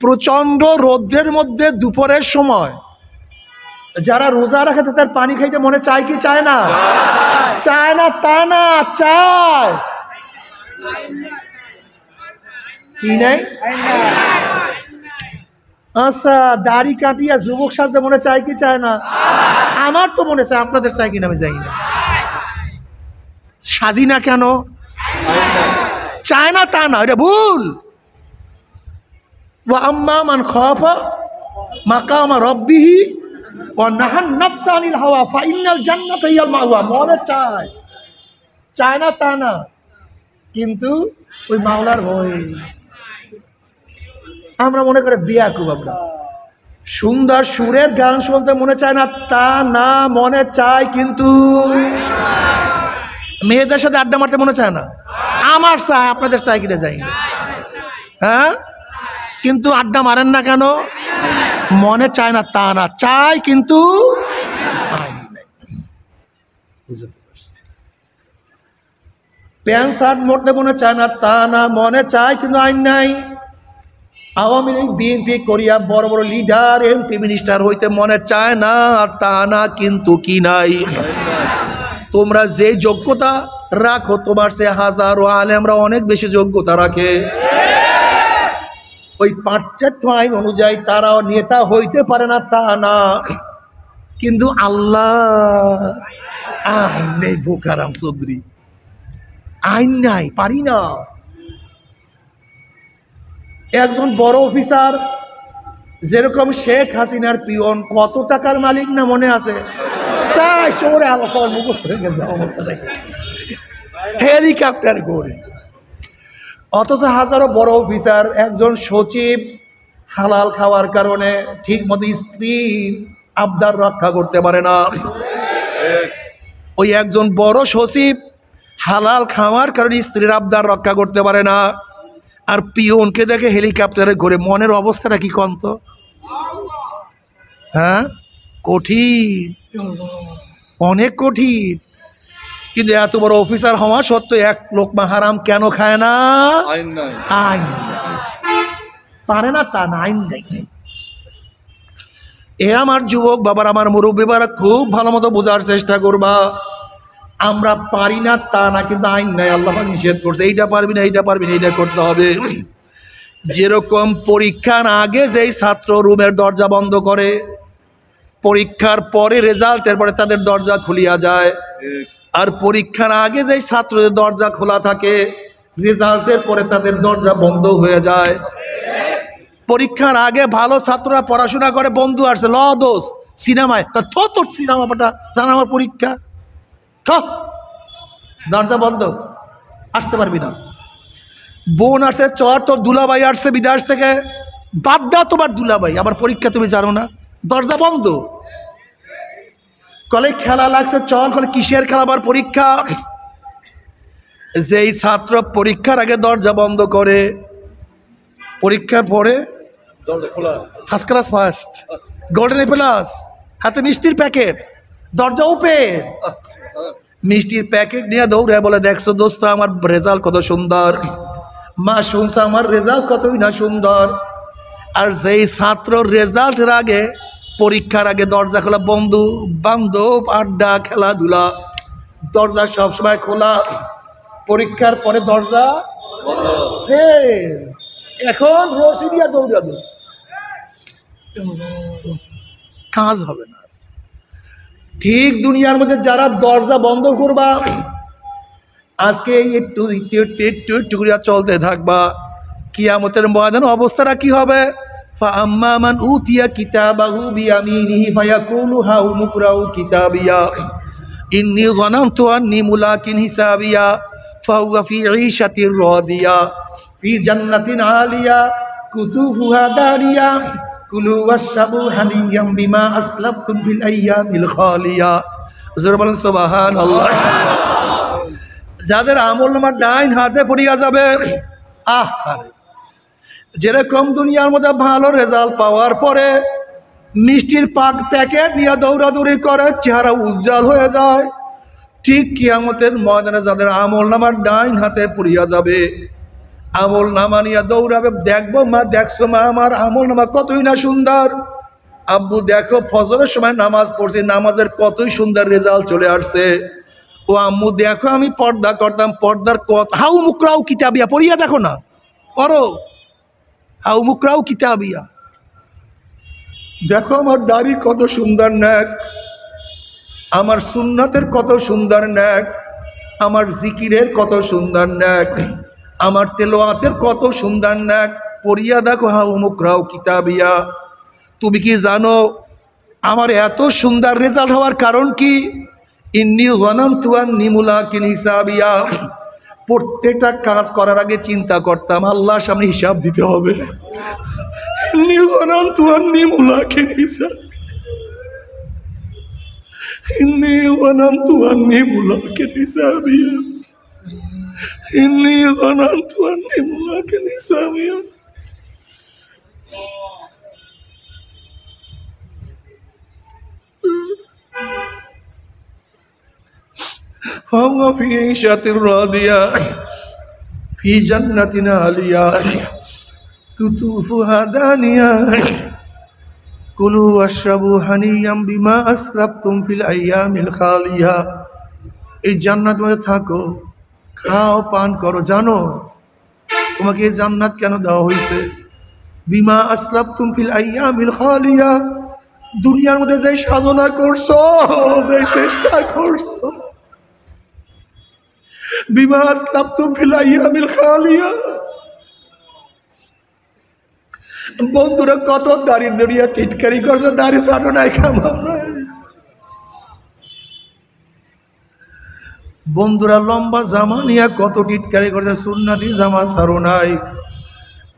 প্রচন্ড রোদের মধ্যে দুপুরের সময় যারা রোজা রাখে তার পানি খাইতে মনে চায় কি চায় না? চায় না তা না, চায় কি নাই? আচ্ছা, দাড়ি কাটিয়া যুবক সাজতে মনে চায় কি চায় না? আমার তো মনে চায়, আপনাদের চায় কিনা আমি জানি না। সাজি না কেন? চায় না তা না, এটা ভুল। ওয়া আম্মা মান খাফা মাকামা রাব্বিহি ওয়া নাহান নাফসা আনিল হাওয়া ফাইনাল জান্নাতা হিয়াল মাওয়া। মনে চায়, চায় না তা না, কিন্তু ওই মাওলার ভয়। আমরা মনে করে বিয়াকুব, আমরা সুন্দর সুরের গান শুনতে মনে চায় না তা না, মনে চায় কিন্তু মেয়েদের সাথে আড্ডা মারতে মনে চায় না। আমার চায়, আপনাদের চায় কিনা যাই না, হ্যাঁ? কিন্তু আড্ডা মারেন না কেন? মনে চায় না তা না, চায় কিন্তু প্যান্ট শার্ট মরতে মনে চায় না তা না, মনে চায় কিন্তু আইন নাই। আওয়ামী লীগ বিএনপি করিয়া বড় বড় লিডার এমপি মিনিস্টার হইতে মনে চায় না তা না, কিন্তু কি নাই? তোমরা যে যোগ্যতা রাখো তোমার সে হাজারো আলেমরা অনেক বেশি যোগ্যতা রাখে। ওই পাশ্চাত্য আইন অনুযায়ী তারাও নেতা হইতে পারে না তা না, কিন্তু আল্লাহ আইন নেই। বোকারাম চৌধুরী, আইন নাই, পারি না। একজন বড় অফিসার যেরকম শেখ হাসিনার পিয়ন কত টাকার মালিক না মনে আছে? মুখস্থ হয়ে গেছে অবস্থা দেখে, হেলিকপ্টার করে। অথচ হাজারো বড় অফিসার, একজন সচিব হালাল খাওয়ার কারণে ঠিক মতো স্ত্রীর আবদার রক্ষা করতে পারে না। ওই একজন বড় সচিব হালাল খাওয়ার কারণে স্ত্রীর আবদার রক্ষা করতে পারে না, আর পিয়নকে দেখে হেলিকপ্টারে ঘুরে। মনের অবস্থাটা কি কন্ত? হ্যাঁ, কঠিন, অনেক কঠিন। কিন্তু এত বড় অফিসার হওয়া সত্ত্বেও এক লোকমা হারাম কেন খায় না? আইন পারে না তা না, আইন নেই। এ আমার যুবক বাবার, আমার মুরব্বী বাবারা, খুব ভালো মতো বোঝার চেষ্টা করবা। আমরা পারি না তা না, কিন্তু আইন নাই। আল্লাহ নিষেধ করছে, এইটা পারবি না, এইটা পারবি না, এইটা করতে হবে। যেরকম পরীক্ষার আগে যেই ছাত্র রুমের দরজা বন্ধ করে, পরীক্ষার পরে রেজাল্টের পরে তাদের দরজা খুলিয়া যায়, আর পরীক্ষার আগে যেই ছাত্রদের দরজা খোলা থাকে, রেজাল্টের পরে তাদের দরজা বন্ধ হয়ে যায়। পরীক্ষার আগে ভালো ছাত্ররা পড়াশোনা করে, বন্ধু আসছে ল দোষ সিনেমায়, তা তোর সিনেমাটা জানা, আমার পরীক্ষা, দরজা বন্ধ, আসতে পারবি না। বোন আসছে, চর তোর দুলাভাই আসছে বিদেশ থেকে, বাদ দাও তোমার দুলাভাই, আমার পরীক্ষা তুমি জানো না, দরজা বন্ধ। কলে খেলা লাগছে, চল। কলে কিসের খেলা? আবার পরীক্ষা। যেই ছাত্র পরীক্ষার আগে দরজা বন্ধ করে, পরীক্ষার পরে first class, first golden A plus, হাতে মিষ্টির প্যাকেট, দরজা ওপেন, মিষ্টির প্যাকেট নিয়ে দৌড়ে বলে, দেখছো দোস্ত আমার রেজাল্ট কত সুন্দর, মা শুনছে আমার রেজাল্ট কতই না সুন্দর। আর যেই ছাত্র রেজাল্টের আগে, পরীক্ষার আগে দরজা খোলা, বন্ধু বান্ধব আড্ডা খেলাধুলা, দরজা সবসময় খোলা, পরীক্ষার পরে দরজা এখন রশি দিয়া দৌড়া দৌড়, কাজ হবে না। ঠিক দুনিয়ার মধ্যে যারা দরজা বন্ধ করবা, আজকে একটু একটু একটু একটু করিয়া চলতে থাকবা, কিয়ামতের ময়দানে অবস্থাটা কি হবে? ফাআম্মা মান উতিয়া কিতাবাহু বিয়ামিনিহি ফায়াকুলু হাউ মুকরাউ কিতাবিয়া ইন্নী যানানতু আন্নী মুলাকিন হিসাবিয়া ফাহুয়া ফি ঈশাতির রাদিয়া ফি জান্নাতিন আলিয়া কুতুফুহা দারিয়া কুলু ওয়াশরাবু হানিয়াম বিমা আসলাফতুম ফিল আইয়ামিল খালিয়া। জোরে বলেন সুবহানাল্লাহ। যাদের আমলনামা ডাইন হাতে পড়িয়া যাবে, আহারে, যেরকম দুনিয়ার মধ্যে ভালো রেজাল্ট পাওয়ার পরে মিষ্টির প্যাকেট নিয়ে দৌড়াদৌড়ি করে, চেহারা উজ্জ্বল হয়ে যায়, ঠিক কিয়ামতের ময়দানে যাদের আমলনামার ডাইন হাতে পড়িয়া যাবে, আমলনামা নিয়ে দৌড়াবে। দেখবো মা, দেখছো মা আমার আমলনামা কতই না সুন্দর, আব্বু দেখো ফজরের সময় নামাজ পড়ছি, নামাজের কতই সুন্দর রেজাল্ট চলে আসছে, ও আম্মু দেখো আমি পর্দা করতাম, পর্দার কত, হাউ মুকরাউ কিতাবিয়া, পড়িয়া দেখো না, পড়ো, হাউ মুকরাউ কিতাবিয়া, দেখো আমার দাড়ি কত সুন্দর ন্যাক, আমার সুন্নাতের কত সুন্দর ন্যাক, আমার জিকিরের কত সুন্দর ন্যাক, আমার তেলাওয়াতের কত সুন্দর ন্যাক, পড়িয়া দেখো হাউ মুকরাউ কিতাবিয়া। তুমি কি জানো আমার এত সুন্দর রেজাল্ট হওয়ার কারণ কি? ইন্নী যানানতু আন্নী মুলাকিন হিসাবিয়া, প্রত্যেকটা কাজ করার আগে চিন্তা করতাম আল্লাহর সামনে হিসাব দিতে হবে। ইন্নী যানানতু আন্নী মুলাকিন হিসাবিয়া, ইন্নী যানানতু আন্নী মুলাকিন হিসাবিয়া, ইন্নী যানানতু আন্নী মুলাকিন হিসাবিয়া। হুম ফি ঈশাতির রাদিয়া ফি জান্নাতিন আলিয়া কুতুফুহা দানিয়া কুলু ওয়াশরাবু হানিয়াম বিমা আসলাফতুম ফিল আইয়ামিল খালিয়া। এই জান্নাত মধ্যে থাকো, খাও, পান করো। জানো তোমাকে এই জান্নাত কেন দেওয়া হয়েছে? বিমা আসলাফতুম ফিল আইয়ামিল খালিয়া, দুনিয়ার মধ্যে যে সাধনা করছো, যে চেষ্টা করছো, বিমা আসলাফতুম ফিল আইয়ামিল খালিয়া। বন্ধুরা কত দাড়ির দড়িয়া টিটকারি করছে, দাড়ি ছাড়ো নাই, খামাও নাই। বন্ধুরা লম্বা জামা নিয়ে কত টিটকারি করছে, সুন্নাতি জামা ছাড়ো নাই।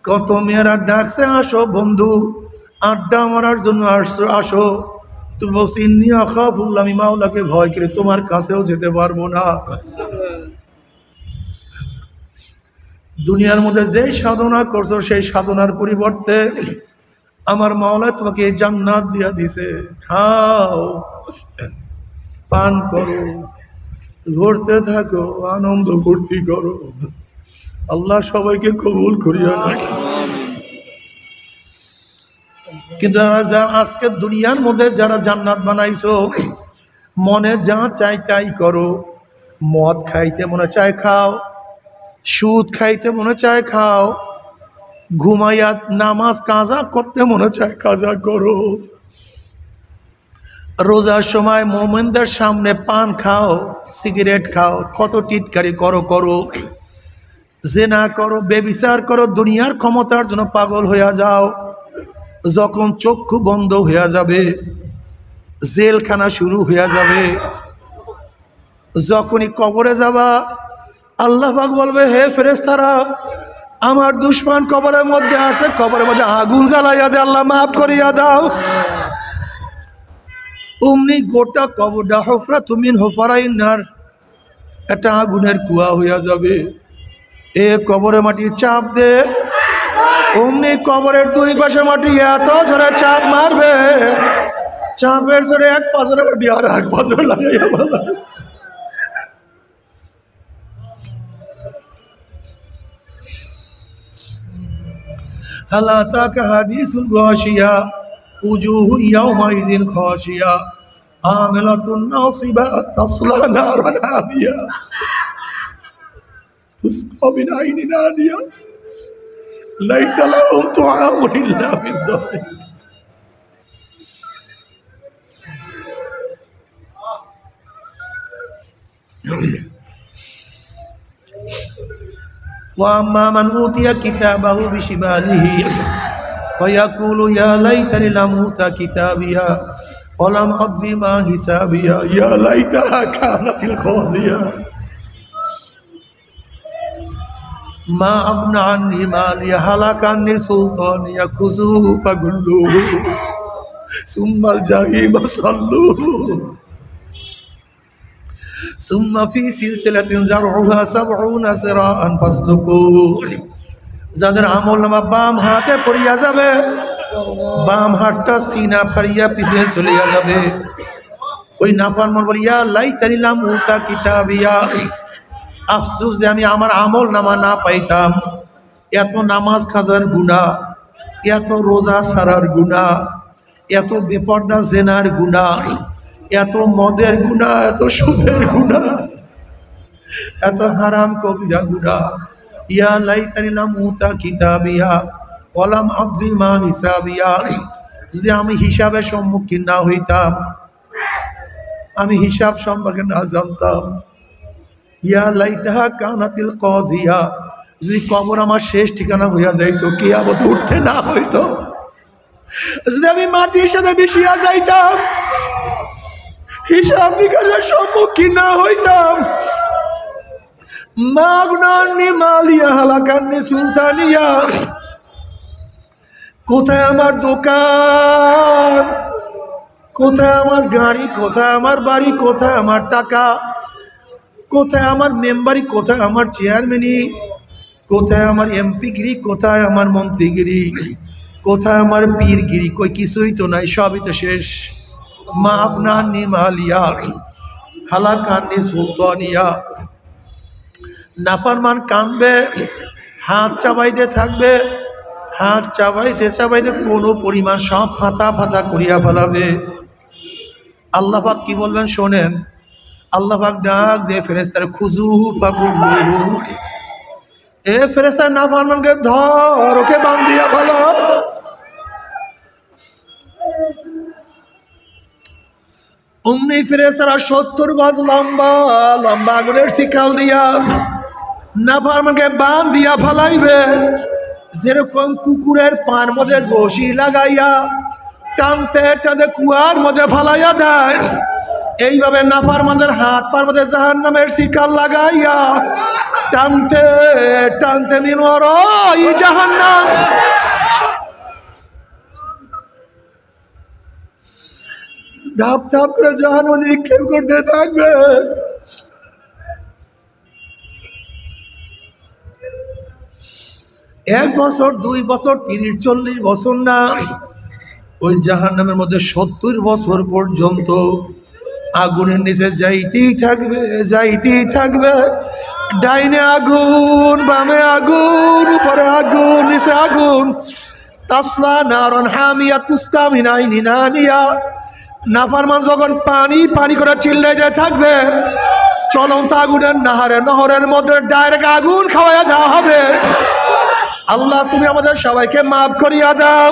কত মেয়েরা ডাকছে, আসো বন্ধু আড্ডা মারার জন্য আসো, আসো। তুমি বলছি ইন্নী আখাফুল্লাহ, আমি মাওলাকে ভয় করি, তোমার কাছেও যেতে পারবো না। দুনিয়ার মধ্যে যে সাধনা করছো, সেই সাধনার পরিবর্তে আমার মাওলা তোমাকে এই জান্নাত দিয়া দিছে। খাও, পান করো, ঘুরতে থাকো, আনন্দ ফুর্তি করো। আল্লাহ সবাইকে কবুল করিয়া না। কিন্তু আজকে দুনিয়ার মধ্যে যারা জান্নাত বানাইছো, মনে যা চাই তাই করো। মদ খাইতে মনে চায় খাও, সুদ খাইতে মনে চায় খাও, ঘুমাইয়া নামাজ কাজা করতে মনে চায় কাজা করো। রোজার সময় মোমেনদের সামনে পান খাও, সিগারেট খাও, কত টিটকারি করো করো, জেনা করো, বেবিচার করো, দুনিয়ার ক্ষমতার জন্য পাগল হইয়া যাও। যখন চক্ষু বন্ধ হইয়া যাবে, জেলখানা শুরু হইয়া যাবে, যখনই কবরে যাবা, আল্লাহ পাক বলবে, হে ফেরেশতারা, আমার দুশমন কবরের মধ্যে আসছে, কবরের মধ্যে আগুন জ্বালাইয়া দে, আল্লাহ মাফ করিয়া দাও। অমনি গোটা কবরটা হুফরা তুমিন হুফারাইন্নার, একটা আগুনের কুয়া হইয়া যাবে। এ কবরে মাটি চাপ দে, অমনি কবরের দুই পাশে মাটি এত জোরে চাপ মারবে, চাপের জোরে এক পাঁচরে মাটি আর এক পাঁচরে লাগাইয়া ভালো। হাল আতাকা হাদিসুল গাশিয়া উজুহু ইয়াওমাইযিন খাশিয়া আমিলাতুন নাসিবা তাসলা নারান হামিয়া তুসকা মিন আইনিন আনিয়া লাইসা লাহুম তুআমুন ইল্লা বিদ-দারি। وأما من أوتي كتابه بشماله فيقول يا ليتني لم أوت كتابيا ولم أدر ما حسابيا يا ليتها كانت القاضية ما أغنى عني مالي هلك عني سلطاني خذوه فغلوه ثم الجحيم صلوه ثم في سلسلة زرعها 70 ذراعا فاسلكوه। যাদের আমলনামা বাম হাতে পড়িয়া যাবে, বাম হাতটা সিনা ফাড়িয়া পিছনে চলিয়া যাবে, ওই নাফরমান বলে ইয়া লাইতানি লাম উতা কিতাবিয়া, আফসোস যে আমি আমার আমলনামা না পাইতাম। এত নামাজ খাজার গুনাহ, এত রোজা ছাড়ার গুনাহ, এত বেপরদা জেনার গুনাহ, এত মদের গুনাহ, এত সুদের গুনাহ, এত হারাম কবিরা গুনাহ। ইয়া লাইতানি লাম উতা কিতাবিয়া ওয়ালাম আদরি মা হিসাবিয়া, যদি আমি হিসাবের সম্মুখীন না হইতাম, আমি হিসাব সম্পর্কে না জানতাম। ইয়া লাইতাহা কানাতিল কাজিয়া, যদি কবর আমার শেষ ঠিকানা হইয়া যাইতো, কিয়ামত উঠতে না হইতো, যদি আমি মাটির সাথে মিশিয়া যাইতাম, হিসাব নিকাশের সম্মুখীন না হইতাম। মাগনানি মালিয়া হালাকান্নি সুলতানিয়া, কোথায় আমার দোকান, কোথায় আমার গাড়ি, কোথায় আমার বাড়ি, কোথায় আমার টাকা, কোথায় আমার মেম্বারি, কোথায় আমার চেয়ারম্যানি, কোথায় আমার এমপিগিরি, কোথায় আমার মন্ত্রীগিরি, কোথায় আমার পীরগিরি, কই কিছুই তো নাই, সবই তো শেষ। মা আপনার নিমালিয়া হালাকানি সুলতানিয়া। নাফরমান কাঁদবে, হাত চাবাইতে থাকবে, হাত চাবাইতে চাবাইতে কোনো পরিমাণ সব ফাতা ফাতা করিয়া ফেলাবে। আল্লাহ পাক কি বলবেন শোনেন, আল্লাহ পাক ডাক দিয়ে ফেরেশতার খুজু ফাকুল্লু, এ ফেরেশতা নাফরমানকে ধর, ওকে বান্ধিয়া ফেলো। অমনি ফেরেশতারা 70 গজ লম্বা লম্বা আগুনের শিকাল দিয়া নাফরমানকে বান্ধিয়া ফেলাইবে। যেরকম কুকুরের পার মধ্যে ঘষি লাগাইয়া টানতে টানতে কুয়ার মধ্যে ফালাইয়া দেয়, এইভাবে নাফরমানদের হাত পার মধ্যে জাহান্নামের শিকাল লাগাইয়া টানতে টানতে মিনর এই জাহান্নাম। ধাপ ধাপ করে জাহান্নাম নিক্ষেপ করতে থাকবে। এক বছর, 2 বছর, 30, 40 বছর না, ওই জাহান্নামের মধ্যে 70 বছর পর্যন্ত আগুনের নিচে যাইতেই থাকবে, যাইতেই থাকবে। ডাইনে আগুন, বামে আগুন, উপরে আগুন, নিচে আগুন। তাসলা নারন হামিয়া তুসকা মিন আইনিন আনিয়া। নাফরমান যখন পানি পানি করে চিল্লাইতে থাকবে, চলন্ত আগুনের নহরের মধ্যে ডাইরেক্ট আগুন খাওয়াইয়া দেওয়া হবে। আল্লাহ তুমি আমাদের সবাইকে মাফ করিয়া দাও।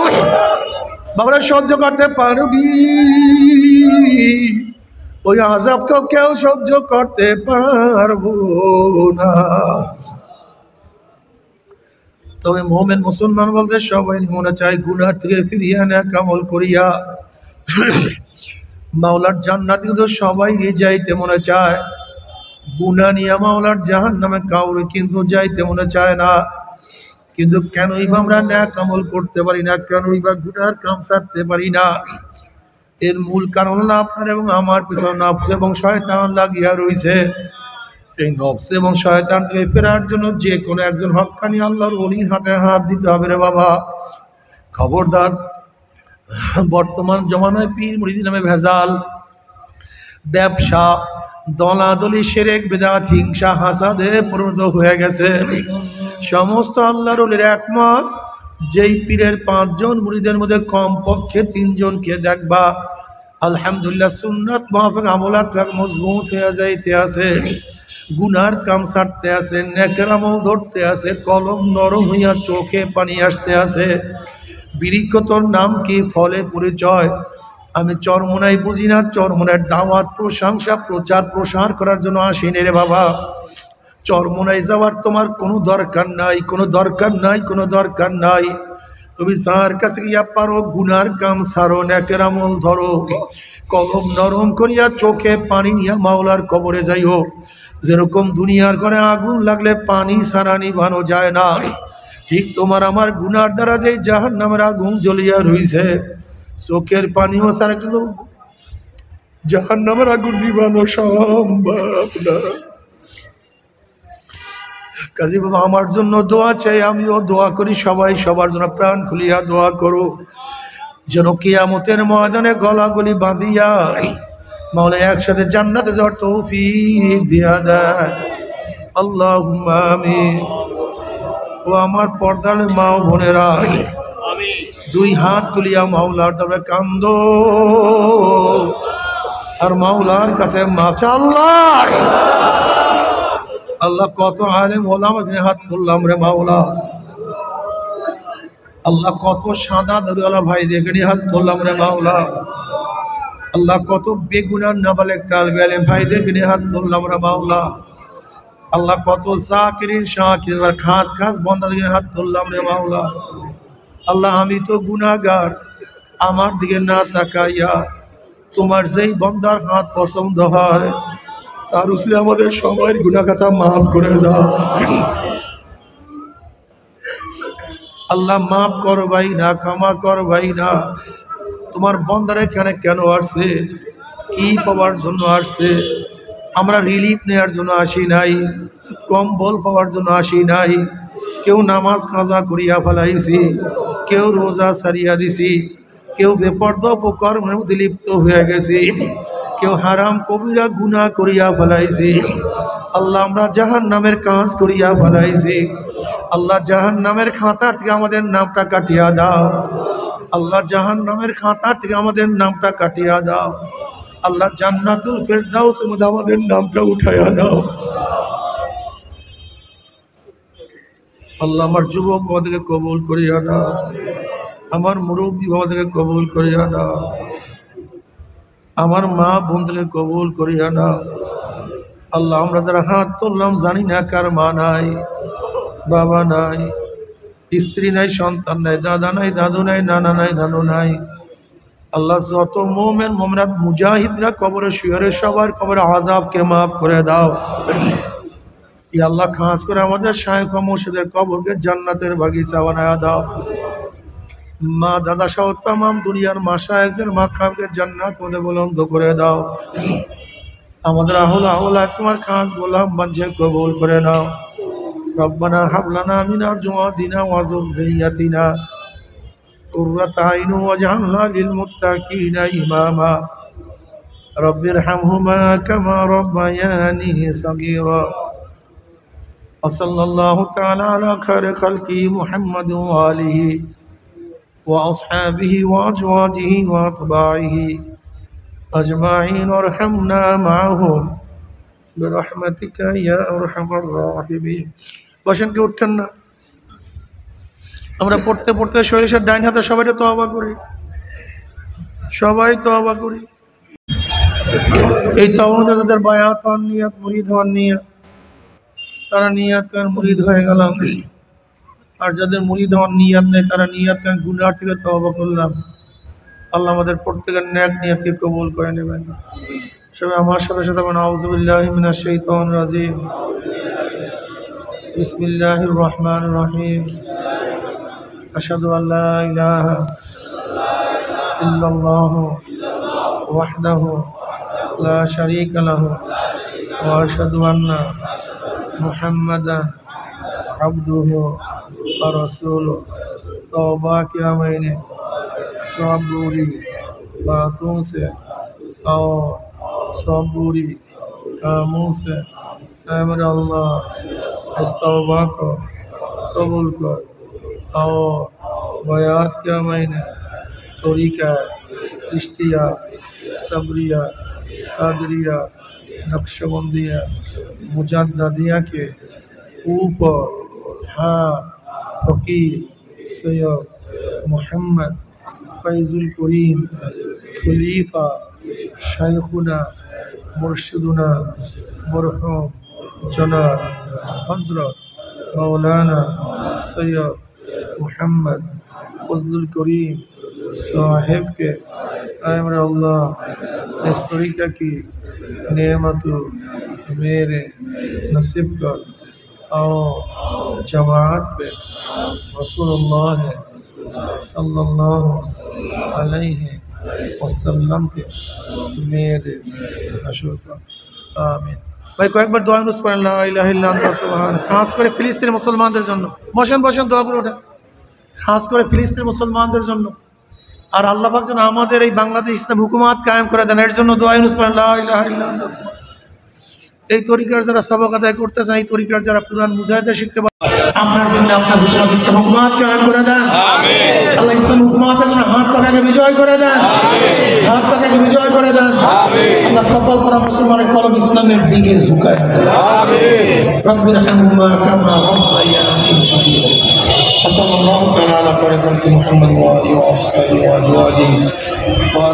বাবা সহ্য করতে পারবি? ওই আযাব তো কেউ সহ্য করতে পারবো না। তবে মুমিন মুসলমান বলতে সবাই মনে চায় গুনাহ থেকে ফিরিয়ে নেক আমল করিয়া মাওলার জান্নাত কিন্তু সবাই যাইতে মনে চায়। গুনাহ নিয়ে মাওলার জাহান্নামে কাউরে কিন্তু যাইতে মনে চায় না। কিন্তু কেনই বা আমরা নেক আমল করতে পারি না, কেনই বা গুনার কাম ছাড়তে পারি না? এর মূল কারণ হলো আপনার এবং আমার পিছনে নফস এবং শয়তান লাগিয়া রয়েছে। সেই নফস এবং শয়তান থেকে ফেরার জন্য যে কোনো একজন হক্কানি আল্লাহর ওলির হাতে হাত দিতে হবে রে বাবা। খবরদার, বর্তমান জমানায় পীর মুরিদি নামে ভেজাল, ব্যবসা, দলাদলি, শিরক, বিদআত, হিংসা, হাসাদে পরিণত হয়ে গেছে। সমস্ত আল্লাহর ওলির একমত, যেই পীরের 5 জন মুরিদের মধ্যে কমপক্ষে 3 জনকে দেখবা আলহামদুলিল্লাহ সুন্নাত মাফিক আমল আকরাম মজবুত হয়ে যাইতে আছে, গুনার কাম ছাড়তে আছে, নেকের আমল ধরতে আছে, কলম নরম হইয়া চোখে পানি আসতে আছে। বিরিক্ষতর নাম কি, ফলে পরিচয়। আমি চরমোনাই বুঝি না, চরমোনার দাওয়াত, প্রশংসা, প্রচার প্রসার করার জন্য আসিনি রে বাবা। চরমোনাই যাওয়ার তোমার কোনো দরকার নাই, কোনো দরকার নাই, কোনো দরকার নাই। তুমি যার কাছে গিয়া পারো গুনার কাম ছাড়ো, নেকের আমল ধরো, কলম নরম করিয়া চোখে পানি নিয়া মাওলার কবরে যাইও। যেরকম দুনিয়ার ঘরে আগুন লাগলে পানি ছাড়া নিভানো যায় না, ঠিক তোমার আমার গুনার দ্বারা যে জাহান্নামের আগুন জ্বলিয়া রইছে, চোখের পানিও ছাড়া কিন্তু জাহান্নামের আগুন নিভানো সম্ভব না। কাজী বাবা আমার জন্য দোয়া চাই, আমিও দোয়া করি, সবাই সবার জন্য প্রাণ খুলিয়া দোয়া করো, যেন কিয়ামতের ময়দানে গলাগলি বাঁধিয়া মাওলা একসাথে জান্নাতে যাওয়ার তৌফিক দিয়া দেয়। আল্লাহুম্মা আমিন। ও আমার পর্দার মা ও বোনেরা, 2 হাত তুলিয়া মাওলার দরবারে কান্দো আর মাওলার কাছে মাফ চা। আল্লাহ আল্লাহ কত আলেম ওলামা দিনে হাত তুললাম রে মাওলা। আল্লাহ কত সাদা দাড়িওয়ালা ভাই দেখে হাত তুললাম রে মাওলা। আল্লাহ কত বেগুনার নাবালেক তালবে আলেম ভাই দেখে হাত তুললাম রে মাওলা। আল্লাহ কত জাকিরিন শাকির খাস খাস বন্দা দেখে হাত তুললাম রে মাওলা। আল্লাহ আমি তো গুনাহগার, আমার দিকে না তাকাইয়া তোমার যেই বন্দার হাত পছন্দ হয় তার উসলে আমাদের সবার গুনাহ খাতা মাফ করে দাও। আল্লাহ মাফ করো ভাই না, ক্ষমা করো ভাই না। তোমার বন্দার এখানে কেন আসছে, কি পাওয়ার জন্য আসছে? আমরা রিলিফ নেওয়ার জন্য আসি নাই, কম্বল পাওয়ার জন্য আসি নাই। কেউ নামাজ কাজা করিয়া ফেলাইছি, কেউ রোজা সারিয়া দিছি, কেউ বেপর্দা উপকর্মের মধ্যে লিপ্ত হয়ে গেছি, কেউ হারাম কবিরা গুনাহ করিয়া ফেলাইছে আল্লাহ আমরা জাহান্নামের কাজ করিয়া ফেলাইছি আল্লাহ জাহান্নামের খাতার থেকে আমাদের নামটা কাটিয়া দাও আল্লাহ জাহান্নামের খাতার থেকে আমাদের নামটা কাটিয়া দাও আল্লাহ জান্নাতুল ফেরদাউসের মধ্যে আমাদের নামটা উঠাইয়া দাও আল্লাহ আমার যুবক বাবাদেরকে কবুল করিয়া দাও আমার মুরব্বী বাবাদেরকে কবুল করিয়া দাও আমার মা বোনদেরকে কবুল করিয়া দাও আল্লাহ আমরা যারা হাত তুললাম জানি না কার মা নাই বাবা নাই স্ত্রী নাই সন্তান নাই দাদা নাই দাদু নাই নানা নাই নানু নাই আল্লাহ যত মোমেন মোমনাত মুজাহিদরা কবরে শুয়ে সবার কবরে আযাবকে মাফ করে দাও ইয়া আল্লাহ খাস করে আমাদের শায়েখ ও মুর্শিদের কবরকে জান্নাতের বাগিচা বানায়া দাও মা দাদা সহ तमाम দুনিয়ার মাশায়েখদের মাকামকে জান্নাত মধ্যে বুলন্দ করে দাও আমাদের আহলা তোমার খাস গোলাম বানছে কবুল করে নাও রব্বানা হাব লানা মিন আজওয়াজিনা ওয়া যুররিয়াতিনা কুররাতা আইন ওয়াজআলনা লিল মুত্তাকিনা ইমামা রব্বিরহামহুমা কামা রব্বায়ানি সগীরা ওয়া সাল্লাল্লাহু তাআলা আলা খায়রি খালকি মুহাম্মাদ ওয়া আলিহি ওয়া আসহাবিহি ওয়া আজওয়াজিহি ওয়া আতবাইহি আজমাইন ওয়ারহামনা মাআহুম বিরহমাতিকা ইয়া আরহামার রাহিমিন বসেন কি উঠছেন না আমরা পড়তে পড়তে শরীরের ডাইন হাতে সবাই তওবা করি সবাই তওবা করি এই তওবাতে যাদের বায়াত হওয়ার নিয়ত মুরিদ হওয়ার নিয়ত তারা নিয়ত করেন মুরিদ হয়ে গেলাম আর যাদের মুরিদ হওয়ার নিয়ত নেই তারা নিয়ত করেন গুনাহ থেকে তওবা করলাম আল্লাহ আমাদের প্রত্যেকের নেক নিয়তকে কবুল করে নেবেন সবাই আমার সাথে সাথে বলেন আউযু বিল্লাহি মিনাশ শাইতানির রাজিম বিসমিল্লাহির রহমানির রহিম আশহাদু আল্লা ইলাহা ইল্লাল্লাহু ওয়াহদাহু লা শারীকা লাহু ওয়া আশহাদু আন্না মুহাম্মাদান আবদুহু ওয়া রাসূলুহু तौबा किया मैंने सब बुरी बातों से और सब बुरी कामों से मेरे अल्लाह इस तौबा को कबूल कर और बयात किया मैंने तरीका सिश्तिया सबरिया कादरिया नक्शबंदिया मुजद्दिदिया के ऊपर हाँ फकीर सैयद मोहम्मद फैजुल करीम खलीफा शेखुना मुर्शिदुना मरहूम जनाब हजरत मौलाना सैयद मोहम्मद फजलुल करीम साहिब के आमर अल्लाह इस तरीक़ा की नेमत मेरे नसीब कर और जमात पे रसूलुल्लाह सल्लल्लाहु अलैहि वसल्लम के मेरे हशर का आमीन भाई কয়েকবার দোয়া অনুস পড়েন লা ইলাহা ইল্লা আনতা সুবহান খাস করে ফিলিস্তিনের মুসলমানদের জন্য বসেন বসেন দোয়া করে ওঠেন খাস করে ফিলিস্তিনের মুসলমানদের জন্য আর আল্লাহ পাক যেন আমাদের এই বাংলাদেশ ইসলাম হুকুমত কায়েম করে দেন এর জন্য দোয়া অনুস পড়েন লা ইলাহা ইল্লা আনতা সুবহান এই তরিকার যারা সবক আদায় করতেছেন এই তরিকার যারা কুরআন মুজাহিদে শিখতে আপনার জন্য আপনার হুকুমত ইসলাম হুকুমত কায়েম করে দেন আমিন আল্লাহ ইসলাম হুকুমতের জন্য হাত পাকাকে বিজয় করে দেন আমিন হাত পাকাকে বিজয় করে দেন আমিন আল্লাহ কবুল করা মুসলমানের কলব ইসলামের দিকে ঝুঁকায় দেন আমিন রব্বিরহামহুমা কামা রাব্বায়ানি সগীরা সাল্লাল্লাহু তাআলা আলা খায়রি খালকি মুহাম্মদ ওয়া আলিহি ওয়া আসহাবিহি ওয়া আজওয়াজিহি ওয়া